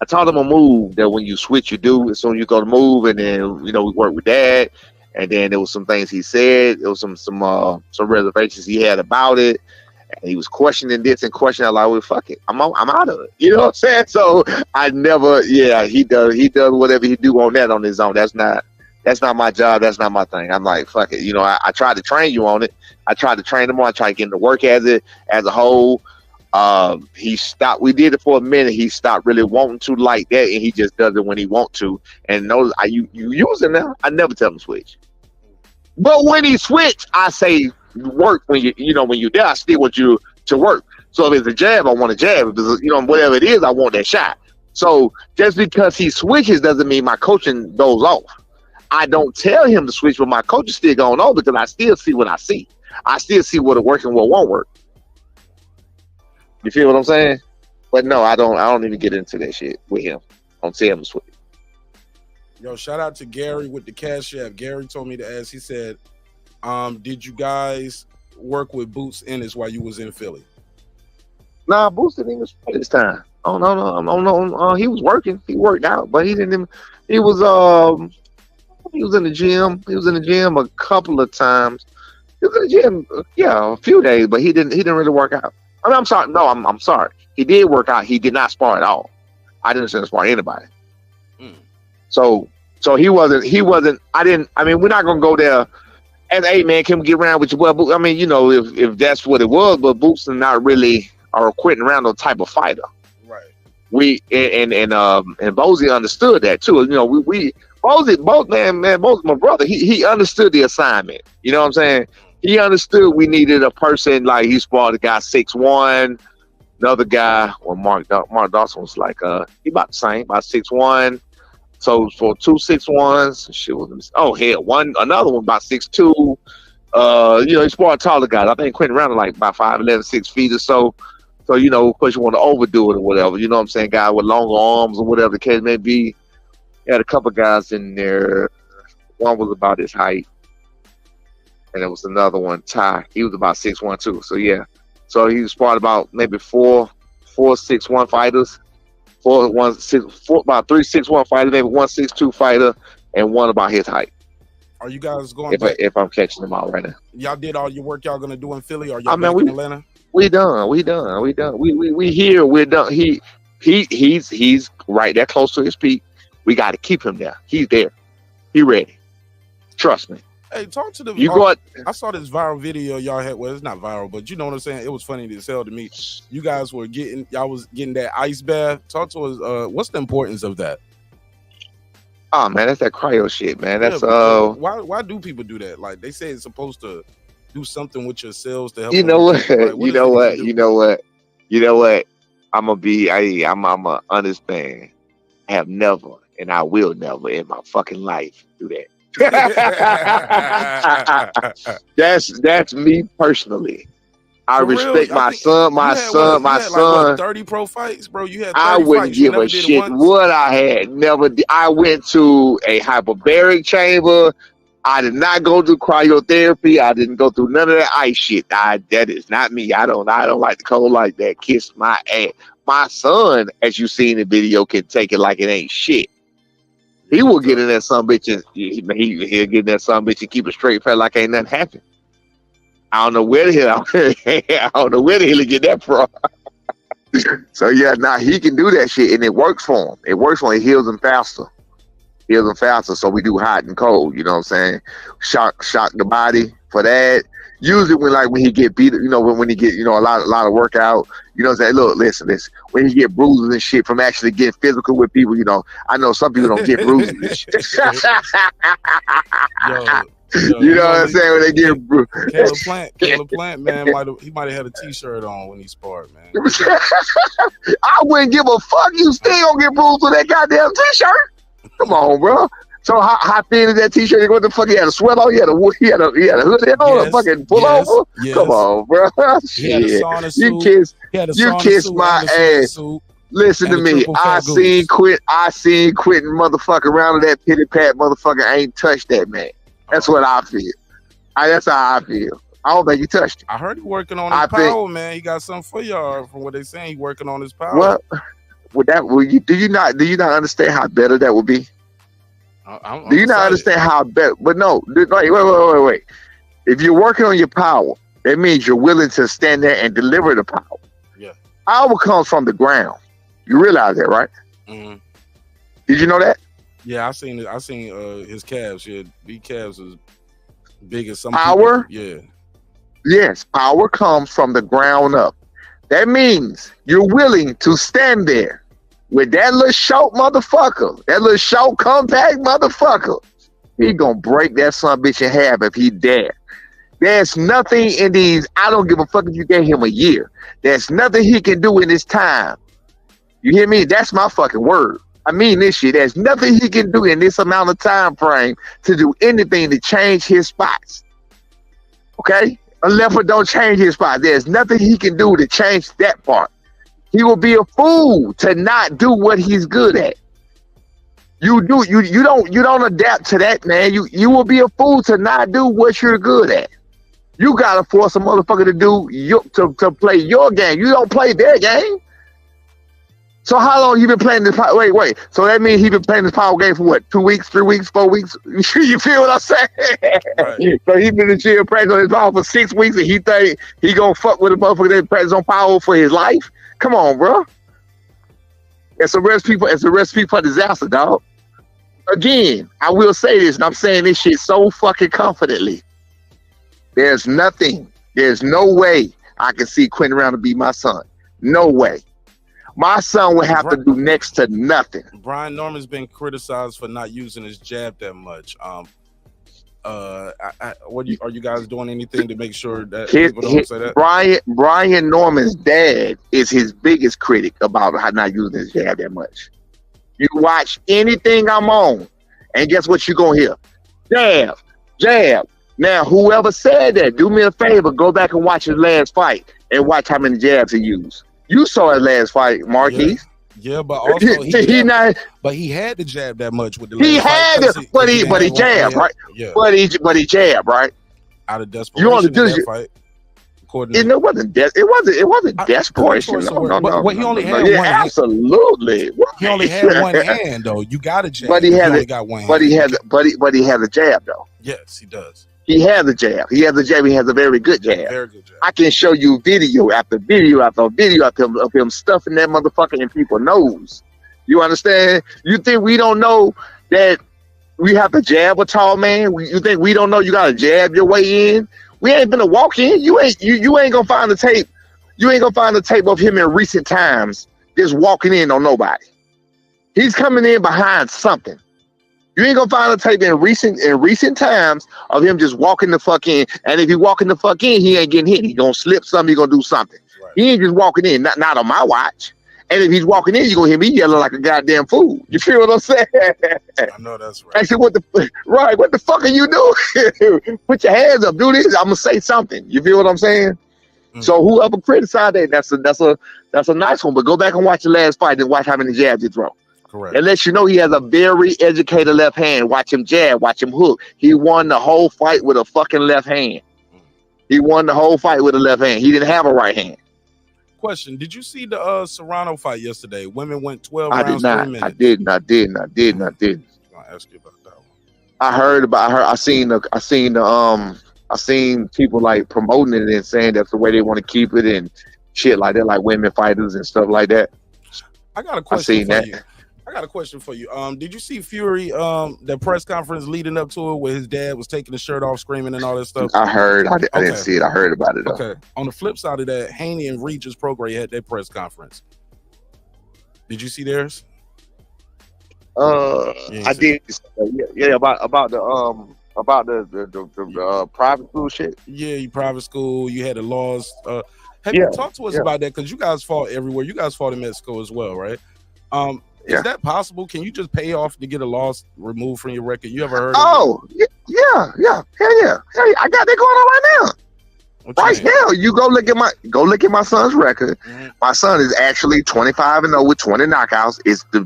I taught him a move that when you switch, you do. As soon as you go to move, and then we worked with Dad, and then there was some things he said. There was some reservations he had about it, and he was questioning this and questioning. I was like, well, fuck it, I'm out of it. You know what I'm saying? So I never. Yeah, he does whatever he do on that on his own. That's not my job. That's not my thing. I'm like, fuck it. I tried to train you on it. I tried to train him on. I tried to get him to work as a whole. He stopped. We did it for a minute. He stopped really wanting to like that, and he just does it when he want to. And notice, you use it now. I never tell him switch. But when he switch, I say work. When when you're there, I still want you to work. So if it's a jab, I want a jab. If it's, whatever it is, I want that shot. So just because he switches doesn't mean my coaching goes off. I don't tell him to switch, but my coach is still going on because I still see what I see. I still see what'll work and what won't work. You feel what I'm saying? But no, I don't even get into that shit with him. I don't tell him to switch. Yo, shout out to Gary with the Cash App. Gary told me to ask. He said, did you guys work with Boots Ennis while you was in Philly? Nah, Boots didn't even spend this time. Oh no. He was working. He worked out, but he didn't even. He was in the gym. He was in the gym a couple of times. He was in the gym, a few days, but he didn't really work out. I mean, I'm sorry. No, I'm sorry. He did work out. He did not spar at all. I didn't send spar anybody. So he wasn't. I mean, we're not gonna go there. And hey, man, can we get around with you? Well, I mean, if that's what it was, but Boots is not really a quitting around no type of fighter. Right. We and Bozy understood that too. Bozy's my brother. He understood the assignment. You know what I'm saying? He understood we needed a person like he sparred a guy 6'1", another guy. Well, Mark Dawson was like he about the same, about 6'1". So for 2 6'1s, shit was another one about 6'2". He sparred taller guys. I think Quentin Randall like about 5'11", 6 feet or so. So of course you want to overdo it or whatever. You know what I'm saying? Guy with longer arms or whatever the case may be. He had a couple guys in there. One was about his height. And there was another one, Ty. He was about 6'1" too. So yeah. So he was part about maybe four 6'1" fighters. About 3 6'1" fighters, maybe 1 6'2" fighter, and one about his height. Are you guys going if I'm catching them out right now? Y'all did all your work y'all gonna do in Philly, or y'all back in Atlanta? We done. We here, we're done. He's right there close to his peak. We gotta keep him there. He's there. He ready. Trust me. Hey, talk to the. You got. I saw this viral video y'all had. Well, it's not viral, but you know what I'm saying. It was funny as hell to me. You guys were y'all was getting that ice bath. Talk to us. What's the importance of that? Oh man, that's that cryo shit, man. That's Why do people do that? Like they say it's supposed to do something with your cells to help. You know what? You know what? You know what? You know what? I'm a honest man. I have never, and I will never in my fucking life do that. That's me personally. I respect my son. My son. Like, 30 pro fights, bro. You had 30 I wouldn't give a shit what I had. Never. I went to a hyperbaric chamber. I did not go through cryotherapy. I didn't go through none of that ice shit. That is not me. I don't like the cold like that. Kiss my ass. My son, as you see in the video, can take it like it ain't shit. He will get in that son bitch and he'll get in that son bitch and keep it straight fat like ain't nothing happened. I don't know where the hell he get that from. So yeah, now he can do that shit and it works for him. It works for him. It heals him faster. So we do hot and cold, you know what I'm saying? Shock the body for that. Usually when he get beat, you know, when he get, you know, a lot of workout, you know what I'm saying? Look, listen, when he get bruises and shit from actually getting physical with people, you know, I know some people don't get bruises and shit. You know what I'm saying? When they get bruised. Caleb Plant, man, he might have had a t-shirt on when he sparred, man. I wouldn't give a fuck. You still gonna get bruised with that goddamn t-shirt. Come on, bro. So how thin is that t-shirt? What the fuck? He had a sweat on. He had a hoodie on. A fucking pullover. Yes. Come on, bro. Shit. You kiss my ass. Listen to me. I seen Quentin motherfucker around that pity pat motherfucker ain't touched that man. That's what I feel. That's how I feel. I don't think he touched it. I heard he working on his power, man. He got something for y'all. From what they saying, he working on his power. Do you not understand how better that would be? Do you not understand how better? But no, wait. If you're working on your power, that means you're willing to stand there and deliver the power. Yeah. Power comes from the ground. You realize that, right? Mm-hmm. Did you know that? Yeah, I seen his calves. Yeah, these calves is big as some power. People. Yeah. Yes, power comes from the ground up. That means you're willing to stand there with that little short motherfucker, that little short compact motherfucker. He gonna break that son bitch in half if he dare. There's nothing in these. I don't give a fuck if you gave him a year. There's nothing he can do in this time. You hear me? That's my fucking word. I mean this shit. There's nothing he can do in this amount of time frame to do anything to change his spots. Okay? Unless it don't change his spot. There's nothing he can do to change that part. He will be a fool to not do what he's good at. You don't adapt to that, man. You will be a fool to not do what you're good at. You gotta force a motherfucker to play your game. You don't play their game. So how long you been playing this? Wait. So that means he been playing this power game for what? 2 weeks, 3 weeks, 4 weeks? You feel what I'm saying? Right. So he been in jail practicing on his power for 6 weeks, and he think he gonna fuck with a motherfucker that practice on power for his life? Come on, bro. It's a recipe for disaster, dog. Again, I will say this, and I'm saying this shit so fucking confidently. There's no way I can see Quentin around to be my son. No way. My son would have to do next to nothing. Brian Norman's been criticized for not using his jab that much. Are you guys doing anything to make sure that people don't say that? Brian Norman's dad is his biggest critic about not using his jab that much. You watch anything I'm on, and guess what you're gonna hear? Jab. Now, whoever said that, do me a favor, go back and watch his last fight and watch how many jabs he used. You saw his last fight, Marquis. Yeah, but also he had to jab that much with the last he had fight. It, but he jabbed, right? Yeah. But he jabbed, right? Out of desperation in that fight. It wasn't desperation. But he only had one hand. Absolutely. He only had one hand though. You got a jab. But he got one hand. But he has a jab though. Yes, he does. He has a jab. He has a very good jab. Very good jab. I can show you video after video after video of him stuffing that motherfucker in people's nose. You understand? You think we don't know that we have to jab a tall man. You think we don't know you gotta jab your way in? We ain't been a walk in. You ain't gonna find the tape. You ain't gonna find the tape of him in recent times just walking in on nobody. He's coming in behind something. You ain't gonna find a tape in recent times of him just walking the fuck in. And if he walking the fuck in, he ain't getting hit. He gonna slip something. He gonna do something. Right. He ain't just walking in. Not on my watch. And if he's walking in, you gonna hear me yelling like a goddamn fool. You feel what I'm saying? I know that's right. I said, what the fuck are you doing? Put your hands up, do this. I'm gonna say something. You feel what I'm saying? Mm. So whoever criticized that, that's a nice one. But go back and watch the last fight and watch how many jabs he throw. Correct. It lets you know he has a very educated left hand. Watch him jab, watch him hook. He won the whole fight with a fucking left hand. He won the whole fight with a left hand. He didn't have a right hand. Question: did you see the Serrano fight yesterday? Women went 12 rounds. I did not. 3 minutes. I didn't. I'm gonna ask you about that one. I heard about her. I seen people like promoting it and saying that's the way they want to keep it and shit like that, like women fighters and stuff like that. I got a question for you. I got a question for you. Did you see Fury, the press conference leading up to it where his dad was taking his shirt off, screaming and all that stuff? I heard. I didn't see it. I heard about it, though. Okay. On the flip side of that, Haney and Regis Prograis had their press conference. Did you see theirs? I did. Yeah, about the private school shit. Yeah, you private school. You had the laws. Have you talked to us about that? Because you guys fought everywhere. You guys fought in Mexico as well, right? Is that possible? Can you just pay off to get a loss removed from your record? You ever heard of it? Hell yeah. I got that going on right now. Right now, you go look at my son's record. Mm-hmm. My son is actually 25-0 with 20 knockouts. It's the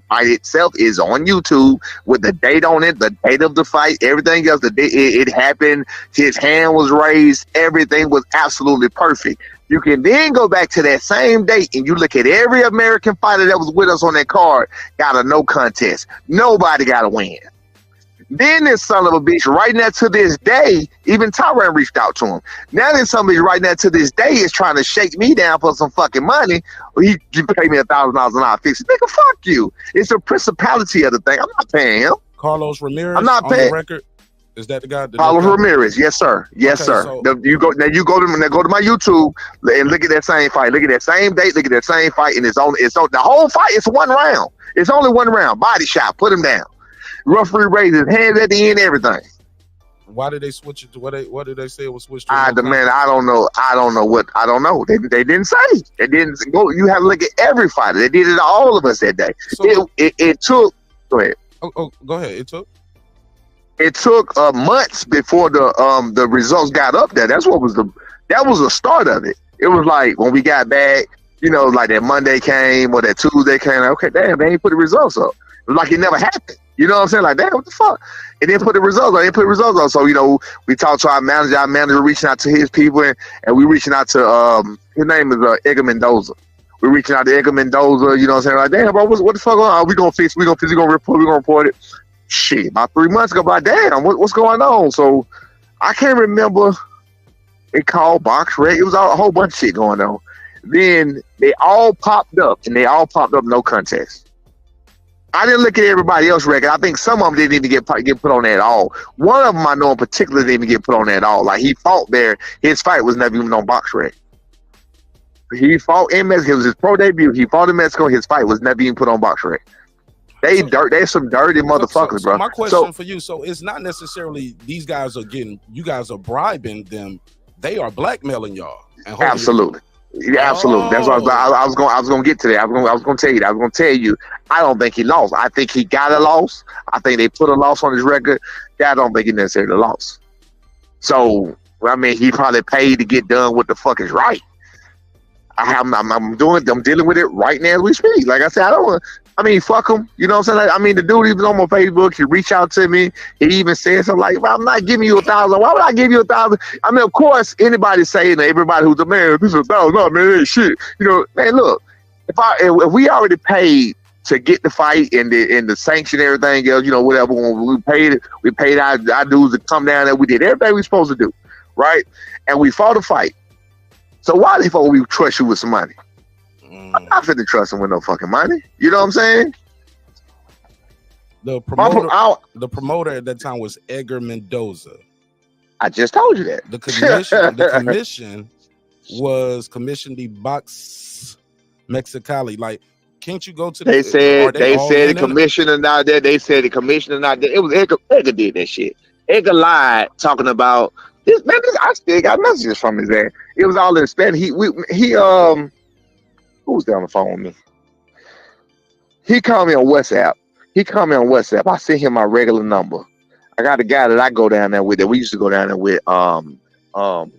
fight itself is on YouTube with the date on it, the date of the fight, everything else. The day it happened, his hand was raised, everything was absolutely perfect. You can then go back to that same date and you look at every American fighter that was with us on that card, got a no contest. Nobody got a win. Then this son of a bitch right now to this day, even Tyron reached out to him. Now this somebody right now to this day is trying to shake me down for some fucking money. He paid me $1,000 an hour fix it. Nigga, fuck you. It's a principality of the thing. I'm not paying him. Carlos Ramirez. I'm not paying. On the record. Is that the guy? Carlos Ramirez, yes sir, yes sir. So, you go to my YouTube and look at that same fight. Look at that same date. Look at that same fight, and it's on the whole fight. It's one round. It's only one round. Body shot. Put him down. Referee raised his hands at the end. Everything. Why did they switch it to what did they say it was switched to? I don't know. They didn't say. They didn't go. You have to look at every fighter. They did it to all of us that day. So, it took. Go ahead. Oh, go ahead. It took months before the results got up there. That was the start of it. It was like when we got back, like that Monday came or that Tuesday came. Like, okay, damn, they ain't put the results up. It was like it never happened. You know what I'm saying? Like, damn, what the fuck? And then put the results on. They put the results on. So, we talked to our manager. Our manager reaching out to his people, and we reaching out to his name is Edgar Mendoza. We're reaching out to Edgar Mendoza. You know what I'm saying? Like, damn, bro, what the fuck going on? We gonna fix. We gonna report it. Shit, about 3 months ago, by damn, what's going on? So I can't remember. It called box rec. It was a whole bunch of shit going on. Then they all popped up, no contest. I didn't look at everybody else's record. I think some of them didn't even get put on there at all. One of them I know in particular didn't even get put on there at all. Like he fought there. His fight was never even on box rec. He fought in Mexico. It was his pro debut. He fought in Mexico. His fight was never even put on box rec. They're some dirty motherfuckers, bro. My question for you, so it's not necessarily these guys you guys are bribing them. They are blackmailing y'all. Absolutely. Yeah, absolutely. That's what I was going to get to that. I was going to tell you that. I was going to tell you, I don't think he lost. I think he got a loss. I think they put a loss on his record. I don't think he necessarily lost. So, I mean, he probably paid to get done what the fuck is right. I'm dealing with it right now as we speak. Like I said, fuck him. You know what I'm saying? I mean, the dude even on my Facebook, he reached out to me. He even said something like, well, I'm not giving you $1,000. Why would I give you $1,000? I mean, of course, anybody saying that, everybody who's a man, this is $1,000, no, man, ain't shit. Man, look, if we already paid to get the fight and the sanction, everything else, whatever, when we paid our dudes to come down there. We did everything we supposed to do, right? And we fought a fight. So why the fuck would we trust you with some money? I'm not finna trust him with no fucking money. You know what I'm saying? The promoter at that time was Edgar Mendoza. I just told you that. The commission was Commission de Box Mexicali. Like, can't you go to the commissioner not there. They said the commissioner not there. It was Edgar did that shit. Edgar lied talking about this man. I still got messages from his ass. It was all in Spanish. Who was there on the phone with me? He called me on WhatsApp. I sent him my regular number. I got a guy that I go down there with. That we used to go down there with. Mondo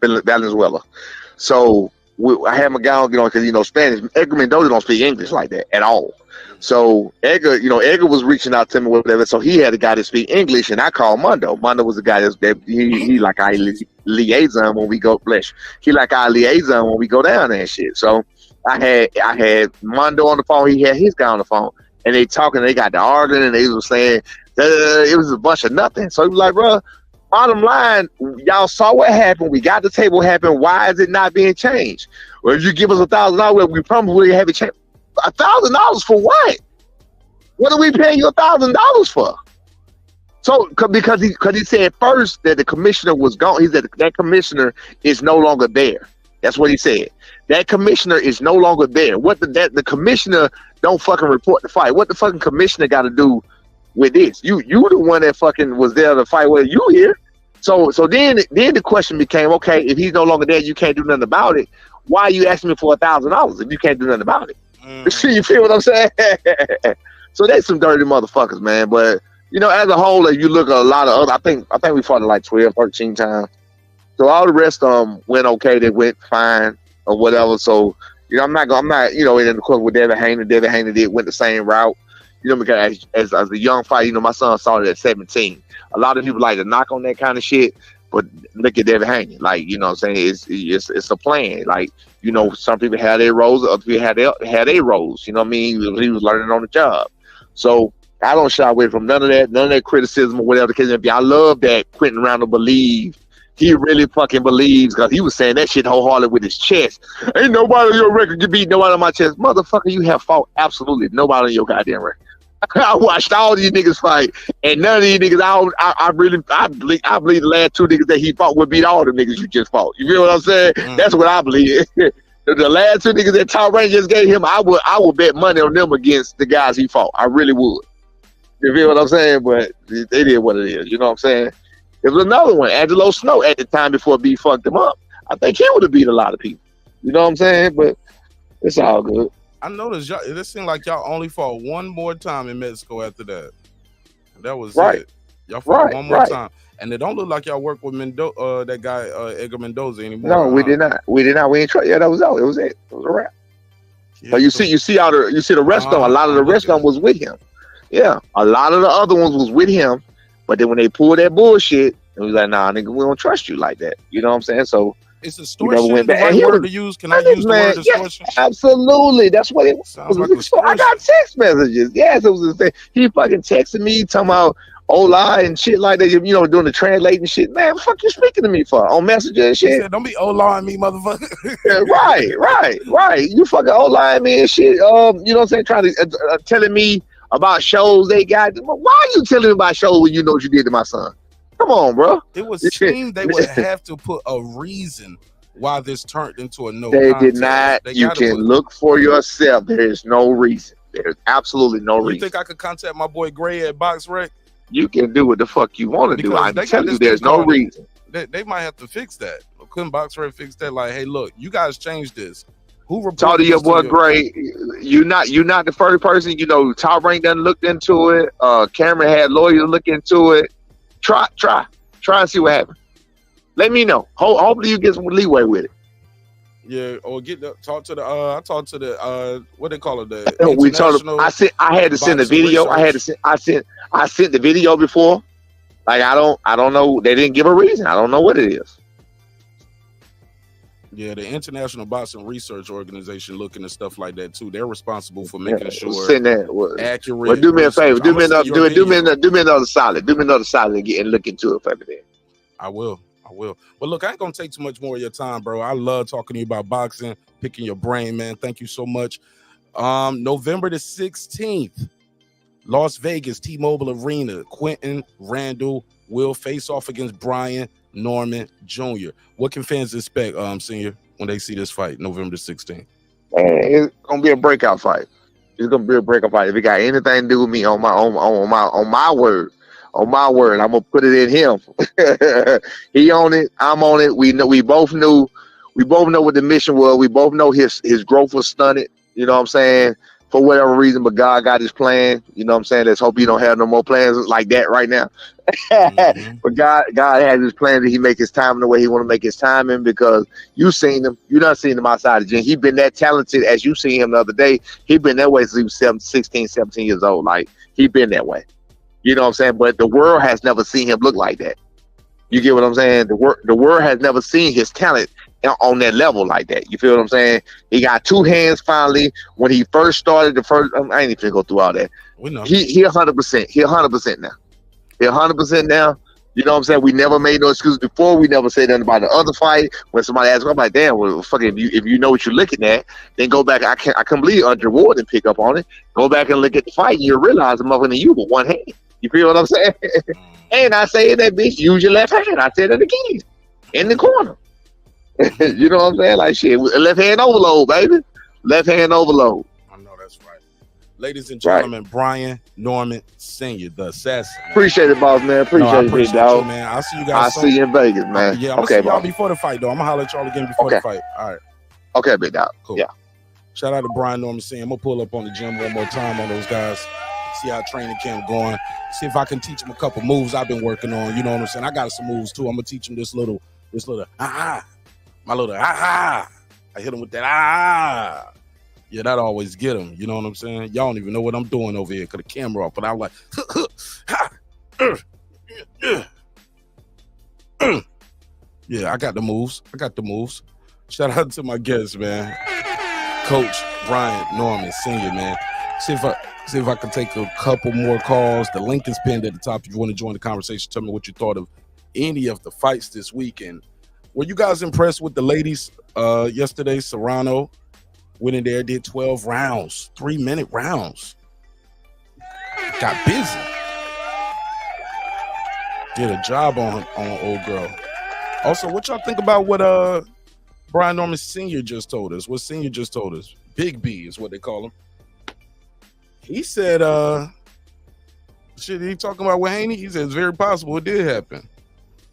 Valenzuela. So I had my guy, because Spanish. Edgar Mendoza don't speak English like that at all. So Edgar was reaching out to me, whatever. So he had a guy that speak English, and I called Mondo. Mondo was the guy that he like our liaison when we go. He like our liaison when we go down there and shit. So I had Mondo on the phone. He had his guy on the phone, and they talking. They got the arguing, and they was saying it was a bunch of nothing. So he was like, bro, bottom line, y'all saw what happened. We got the table happen. Why is it not being changed? Well, if you give us $1,000, we probably have it changed. $1,000 for what? What are we paying you $1,000 for? So because he said first that the commissioner was gone. He said that commissioner is no longer there. That's what he said. That commissioner is no longer there. The commissioner don't fucking report the fight. What the fucking commissioner got to do with this? You the one that fucking was there to fight. Well, you here. So then the question became, okay, if he's no longer there, you can't do nothing about it. Why are you asking me for $1,000 if you can't do nothing about it? You feel what I'm saying? So they some dirty motherfuckers, man. But as a whole, if you look at a lot of other, I think we fought it like 12, 13 times. So all the rest of them went okay. They went fine or whatever. So I'm not in the court with Devin Haney. Devin Haney went the same route. Because as a young fight, my son started at 17. A lot of people like to knock on that kind of shit, but look at Devin Haney. Like, what I'm saying? It's a plan. Like, some people had their roles, other people had their roles. You know what I mean? He was learning on the job. So I don't shy away from none of that criticism or whatever the case may be. I love that Quentin Randall believed. He really fucking believes, because he was saying that shit wholeheartedly with his chest. Ain't nobody on your record can beat nobody on my chest. Motherfucker, you have fought absolutely nobody on your goddamn record. I watched all these niggas fight, and none of these niggas. I believe the last two niggas that he fought would beat all the niggas you just fought. You feel what I'm saying? That's what I believe. The last two niggas that Top Rank just gave him, I would bet money on them against the guys he fought. I really would. You feel what I'm saying? But they did what it is. You know what I'm saying? There was another one, Angelo Snow, at the time before B fucked him up. I think he would have beat a lot of people. You know what I'm saying? But it's all good. I noticed y'all. It seemed like y'all only fought one more time in Mexico after that. That was right. It. Y'all fought one more time, and it don't look like y'all work with that guy Edgar Mendoza anymore. No, we did not. We ain't try. Yeah, that was all. It was it. It was a wrap. Yeah, but you see the rest of them. A lot of the rest of them was with him. Yeah, a lot of the other ones was with him. But then when they pulled that bullshit, it was like, nah, nigga, we don't trust you like that. You know what I'm saying? So. Is extortion the right word to use? Can I use the word extortion? Yes, absolutely. That's what it was. Like I got text messages. Yes, it was the thing. He fucking texted me talking about Ola and shit like that. Doing the translating shit. Man, what the fuck you speaking to me for? On Messenger and shit? He said, don't be Ola me, motherfucker. Yeah, right. You fucking Ola me and shit. You know what I'm saying? Trying to telling me about shows they got. Why are you telling me about shows when you know what you did to my son? Come on, bro. It was seemed they would have to put a reason why this turned into a no. They did not. You can look for yourself. There is no reason. There's absolutely no reason. You think I could contact my boy Gray at BoxRec? You can do what the fuck you want to do. I'm telling you, there's no reason. They might have to fix that. Couldn't BoxRec fix that? Like, hey, look, you guys changed this. Who reported talk to your boy Gray? You're not the first person. Top Rank done looked into it. Cameron had lawyers look into it. Try and see what happens. Let me know. Hopefully you get some leeway with it. Yeah, or talk to the I talked to the what they call it, the we told him. I had to send the video. I sent the video before. Like I don't know. They didn't give a reason. I don't know what it is. Yeah, the International Boxing Research Organization looking at stuff like that too. They're responsible for making sure accurate. Well, do me a favor. Do me another solid. Do me another solid and look into it for me. I will. But look, I ain't gonna take too much more of your time, bro. I love talking to you about boxing, picking your brain, man. Thank you so much. November the 16th, Las Vegas, T-Mobile Arena. Quentin Randall will face off against Brian Norman Jr. What can fans expect, Senior, when they see this fight, November the 16th? It's gonna be a breakout fight. It's gonna be a breakup fight. If it got anything to do with me on my word, I'm gonna put it in him. He on it, I'm on it. We both know what the mission was. We both know his growth was stunted. You know what I'm saying? For whatever reason, but God got his plan. You know what I'm saying? Let's hope he don't have no more plans like that right now. But God has his plan that he make his time in the way he want to make his time in, because you seen him. You done seen him outside the gym. He been that talented as you seen him the other day. He been that way since he was 16, 17 years old. Like, he been that way. You know what I'm saying? But the world has never seen him look like that. You get what I'm saying? The world has never seen his talent on that level like that. You feel what I'm saying? He got two hands finally. When he first started, I ain't even go through all that. We know. He 100%. He 100% now. He 100% now. You know what I'm saying? We never made no excuses before. We never said nothing about the other fight. When somebody asked me, I'm like, damn, well, fuck it. If you know what you're looking at, then go back. I can't believe Andre Ward didn't pick up on it. Go back and look at the fight, and you realize the motherfucker you with one hand. You feel what I'm saying? And I say that, bitch, use your left hand. I said it again. In the corner. You know what I'm saying? Like, shit, left hand overload, baby. Left hand overload. I know that's right. Ladies and gentlemen, right. Brian Norman Sr., the assassin. Man. Appreciate it, boss, man. Appreciate it, dog. Man. I'll see you guys soon. I'll see you in Vegas, man. Yeah, I'm going to see y'all before the fight, though. I'm going to holler at y'all again before the fight. All right. Okay, big dog. Cool. Yeah. Shout out to Brian Norman Sr. I'm going to pull up on the gym one more time on those guys. See how training camp going. See if I can teach them a couple moves I've been working on. You know what I'm saying? I got some moves, too. I'm going to teach them this little, my little, I hit them with that, Yeah, that always get them. You know what I'm saying? Y'all don't even know what I'm doing over here because the camera off. But I'm like, yeah, I got the moves. Shout out to my guest, man. Coach Brian Norman Sr., man. See if I can take a couple more calls. The link is pinned at the top if you want to join the conversation. Tell me what you thought of any of the fights this weekend. Were you guys impressed with the ladies yesterday? Serrano went in there, did 12 rounds, 3-minute rounds. Got busy. Did a job on old girl. Also, what y'all think about what Brian Norman Sr. just told us? What Sr. just told us? Big B is what they call him. He said, he talking about with Haney? He said it's very possible it did happen.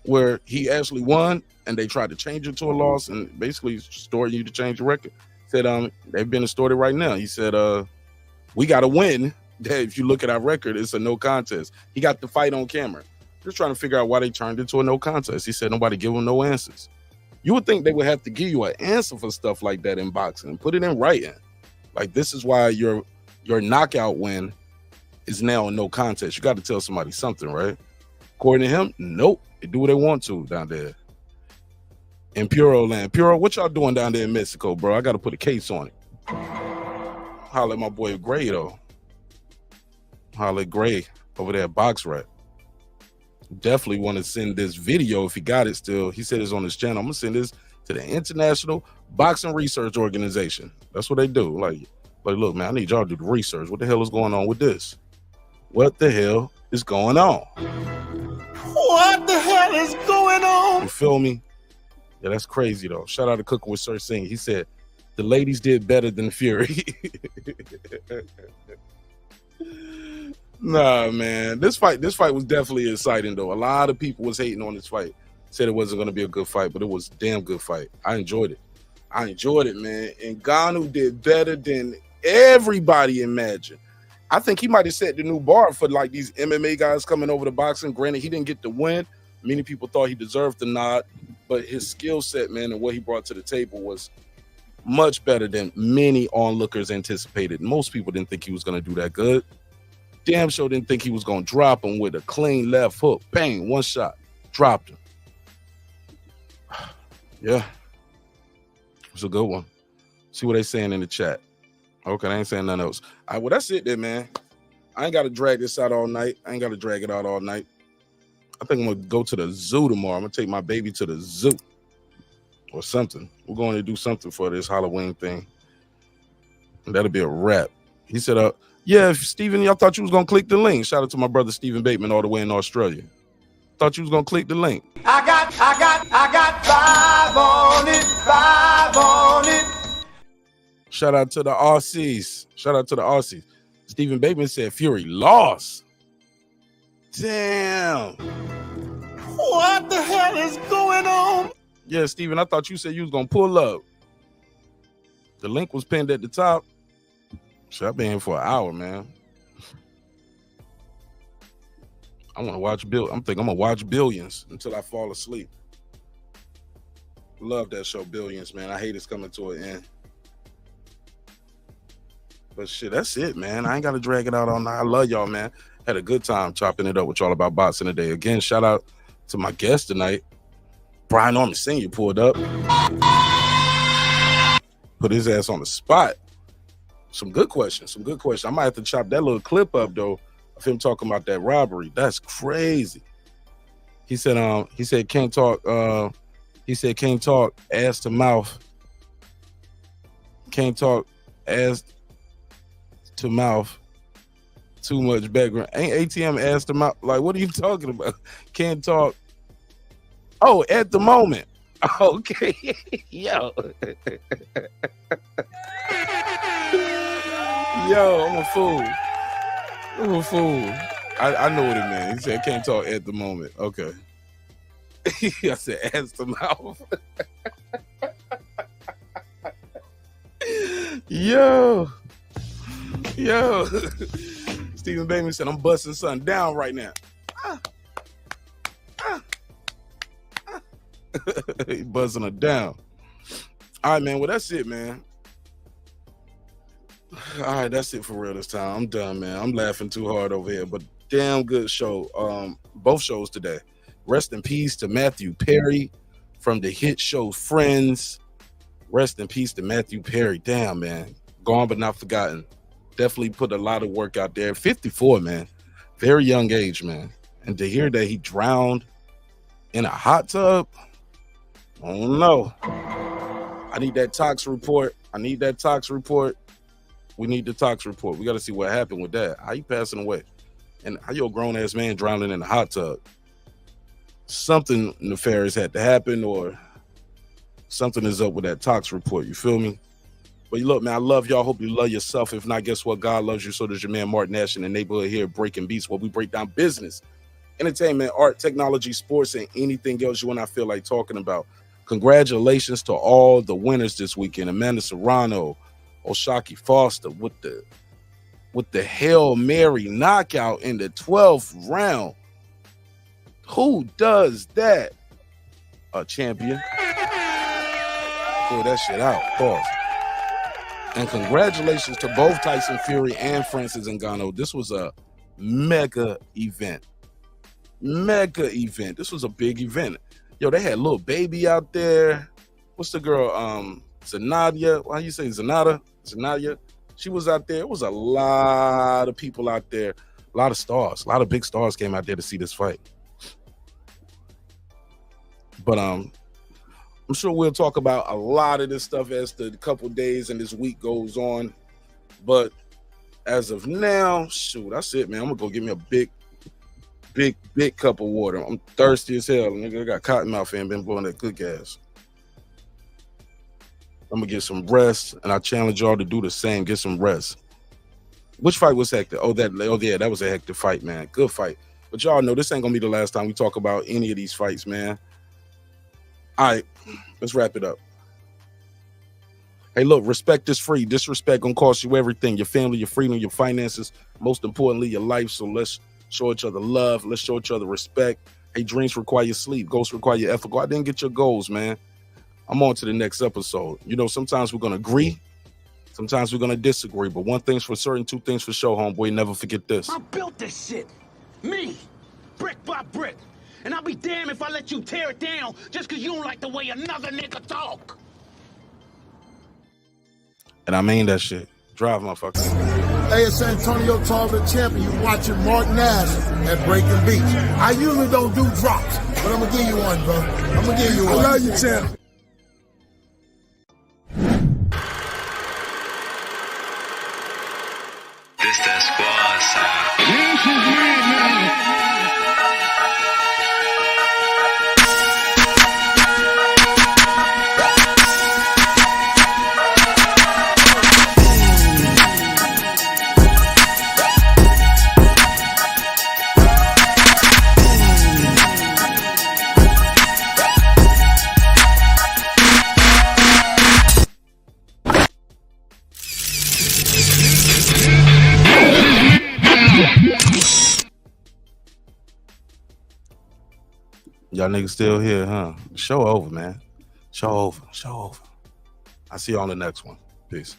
Where he actually won and they tried to change it to a loss and basically extorting you to change the record. Said they've been extorted right now. He said we got to win. If you look at our record, it's a no contest. He got the fight on camera. Just trying to figure out why they turned it to a no contest. He said nobody give him no answers. You would think they would have to give you an answer for stuff like that in boxing and put it in writing. Like, this is why your knockout win is now a no contest. You got to tell somebody something, right? According to him, nope. They do what they want to down there in Puro land. Puro, what y'all doing down there in Mexico, bro? I got to put a case on it. Holla at my boy Gray, though. Holla at Gray over there at Box Rap. Definitely want to send this video if he got it still. He said it's on his channel. I'm going to send this to the International Boxing Research Organization. That's what they do. Like, look, man, I need y'all to do the research. What the hell is going on with this? What the hell is going on? What the hell is going on? You feel me? Yeah, that's crazy, though. Shout out to Cooking with Sir Singh. He said, the ladies did better than Fury. Nah, man. This fight was definitely exciting, though. A lot of people was hating on this fight. Said it wasn't going to be a good fight, but it was a damn good fight. I enjoyed it. Man. And Ngannou did better than everybody imagined. I think he might have set the new bar for like these MMA guys coming over to boxing. Granted, he didn't get the win. Many people thought he deserved the nod, but his skill set, man, and what he brought to the table was much better than many onlookers anticipated. Most people didn't think he was going to do that good. Damn sure didn't think he was going to drop him with a clean left hook. Bang, one shot. Dropped him. Yeah. It was a good one. See what they saying in the chat. Okay, I ain't saying nothing else. All right, well, that's it then, man. I ain't got to drag this out all night. I think I'm going to go to the zoo tomorrow. I'm going to take my baby to the zoo or something. We're going to do something for this Halloween thing. That'll be a wrap. He said, yeah, Steven, I thought you was going to click the link. Shout out to my brother Stephen Bateman all the way in Australia. Thought you was going to click the link. I got 5 on it. Shout out to the Aussies. Stephen Bateman said Fury lost. Damn. What the hell is going on? Yeah, Steven, I thought you said you was going to pull up. The link was pinned at the top. So I've been here for an hour, man. I want to watch I'm thinking I'm going to watch Billions until I fall asleep. Love that show, Billions, man. I hate it's coming to an end. But shit, that's it, man. I ain't got to drag it out all night. I love y'all, man. Had a good time chopping it up with y'all about boxing today. Again, shout out to my guest tonight. Brian Norman Sr. pulled up. Put his ass on the spot. Some good questions. I might have to chop that little clip up, though, of him talking about that robbery. That's crazy. He said can't talk ass to mouth. Can't talk ass to mouth. Too much background. Ain't ATM ass to mouth? Like, what are you talking about? Can't talk. Oh, at the moment. Okay. Yo. Yo, I'm a fool. I know what it meant. He said can't talk at the moment. Okay. I said ass to mouth. Yo. Stephen Bateman said I'm busting something down right now. He buzzing her down. All right, man. Well, that's it, man. All right, that's it for real this time. I'm done, man. I'm laughing too hard over here, but damn good show. Both shows today. Rest in peace to Matthew Perry from the hit show Friends. Rest in peace to Matthew Perry. Damn, man. Gone but not forgotten. Definitely put a lot of work out there. 54, man. Very young age, man. And to hear that he drowned in a hot tub, I don't know. I need that tox report. We need the tox report. We got to see what happened with that. How you passing away? And how you a grown-ass man drowning in a hot tub? Something nefarious had to happen, or something is up with that tox report. You feel me? But look, man, I love y'all. Hope you love yourself. If not, guess what? God loves you. So does your man Marq Nash in the neighborhood here, Breaking Beats, where we break down business, entertainment, art, technology, sports, and anything else you and I feel like talking about. Congratulations to all the winners this weekend. Amanda Serrano, OShaquie Foster with the Hail Mary knockout in the 12th round. Who does that? A champion. Pull that shit out. Pause. And congratulations to both Tyson Fury and Francis Ngannou. This was a mega event. This was a big event. Yo, they had little baby out there. What's the girl? Zanadia. Why you say Zanada? Zanadia. She was out there. It was a lot of people out there. A lot of stars. A lot of big stars came out there to see this fight. But I'm sure we'll talk about a lot of this stuff as the couple days and this week goes on. But as of now, shoot, that's it, man. I'm gonna go get me a big cup of water. I'm thirsty as hell. Nigga, I got cotton mouth and been blowing that good gas. I'm gonna get some rest, and I challenge y'all to do the same. Get some rest. Which fight was hectic? That was a hectic fight, man. Good fight. But y'all know this ain't gonna be the last time we talk about any of these fights, man. All right, let's wrap it up. Hey, look, respect is free. Disrespect gonna cost you everything: your family, your freedom, your finances, most importantly, your life. So let's show each other love. Let's show each other respect. Hey, dreams require sleep. Goals require your effort. Go out there and get your goals, man. I'm on to the next episode. You know, sometimes we're gonna agree, sometimes we're gonna disagree. But one thing's for certain, two things for sure, homeboy. Never forget this. I built this shit. Me. Brick by brick. And I'll be damned if I let you tear it down just because you don't like the way another nigga talk. And I mean that shit. Drive, motherfucker. Hey, it's Antonio Tarver Champion. You watching Marq Nash at Breaking Beats. I usually don't do drops, but I'm going to give you one, bro. I'm going to give you one. I love you, champ. Y'all niggas still here, huh? Show over, man. Show over. I see you on the next one. Peace.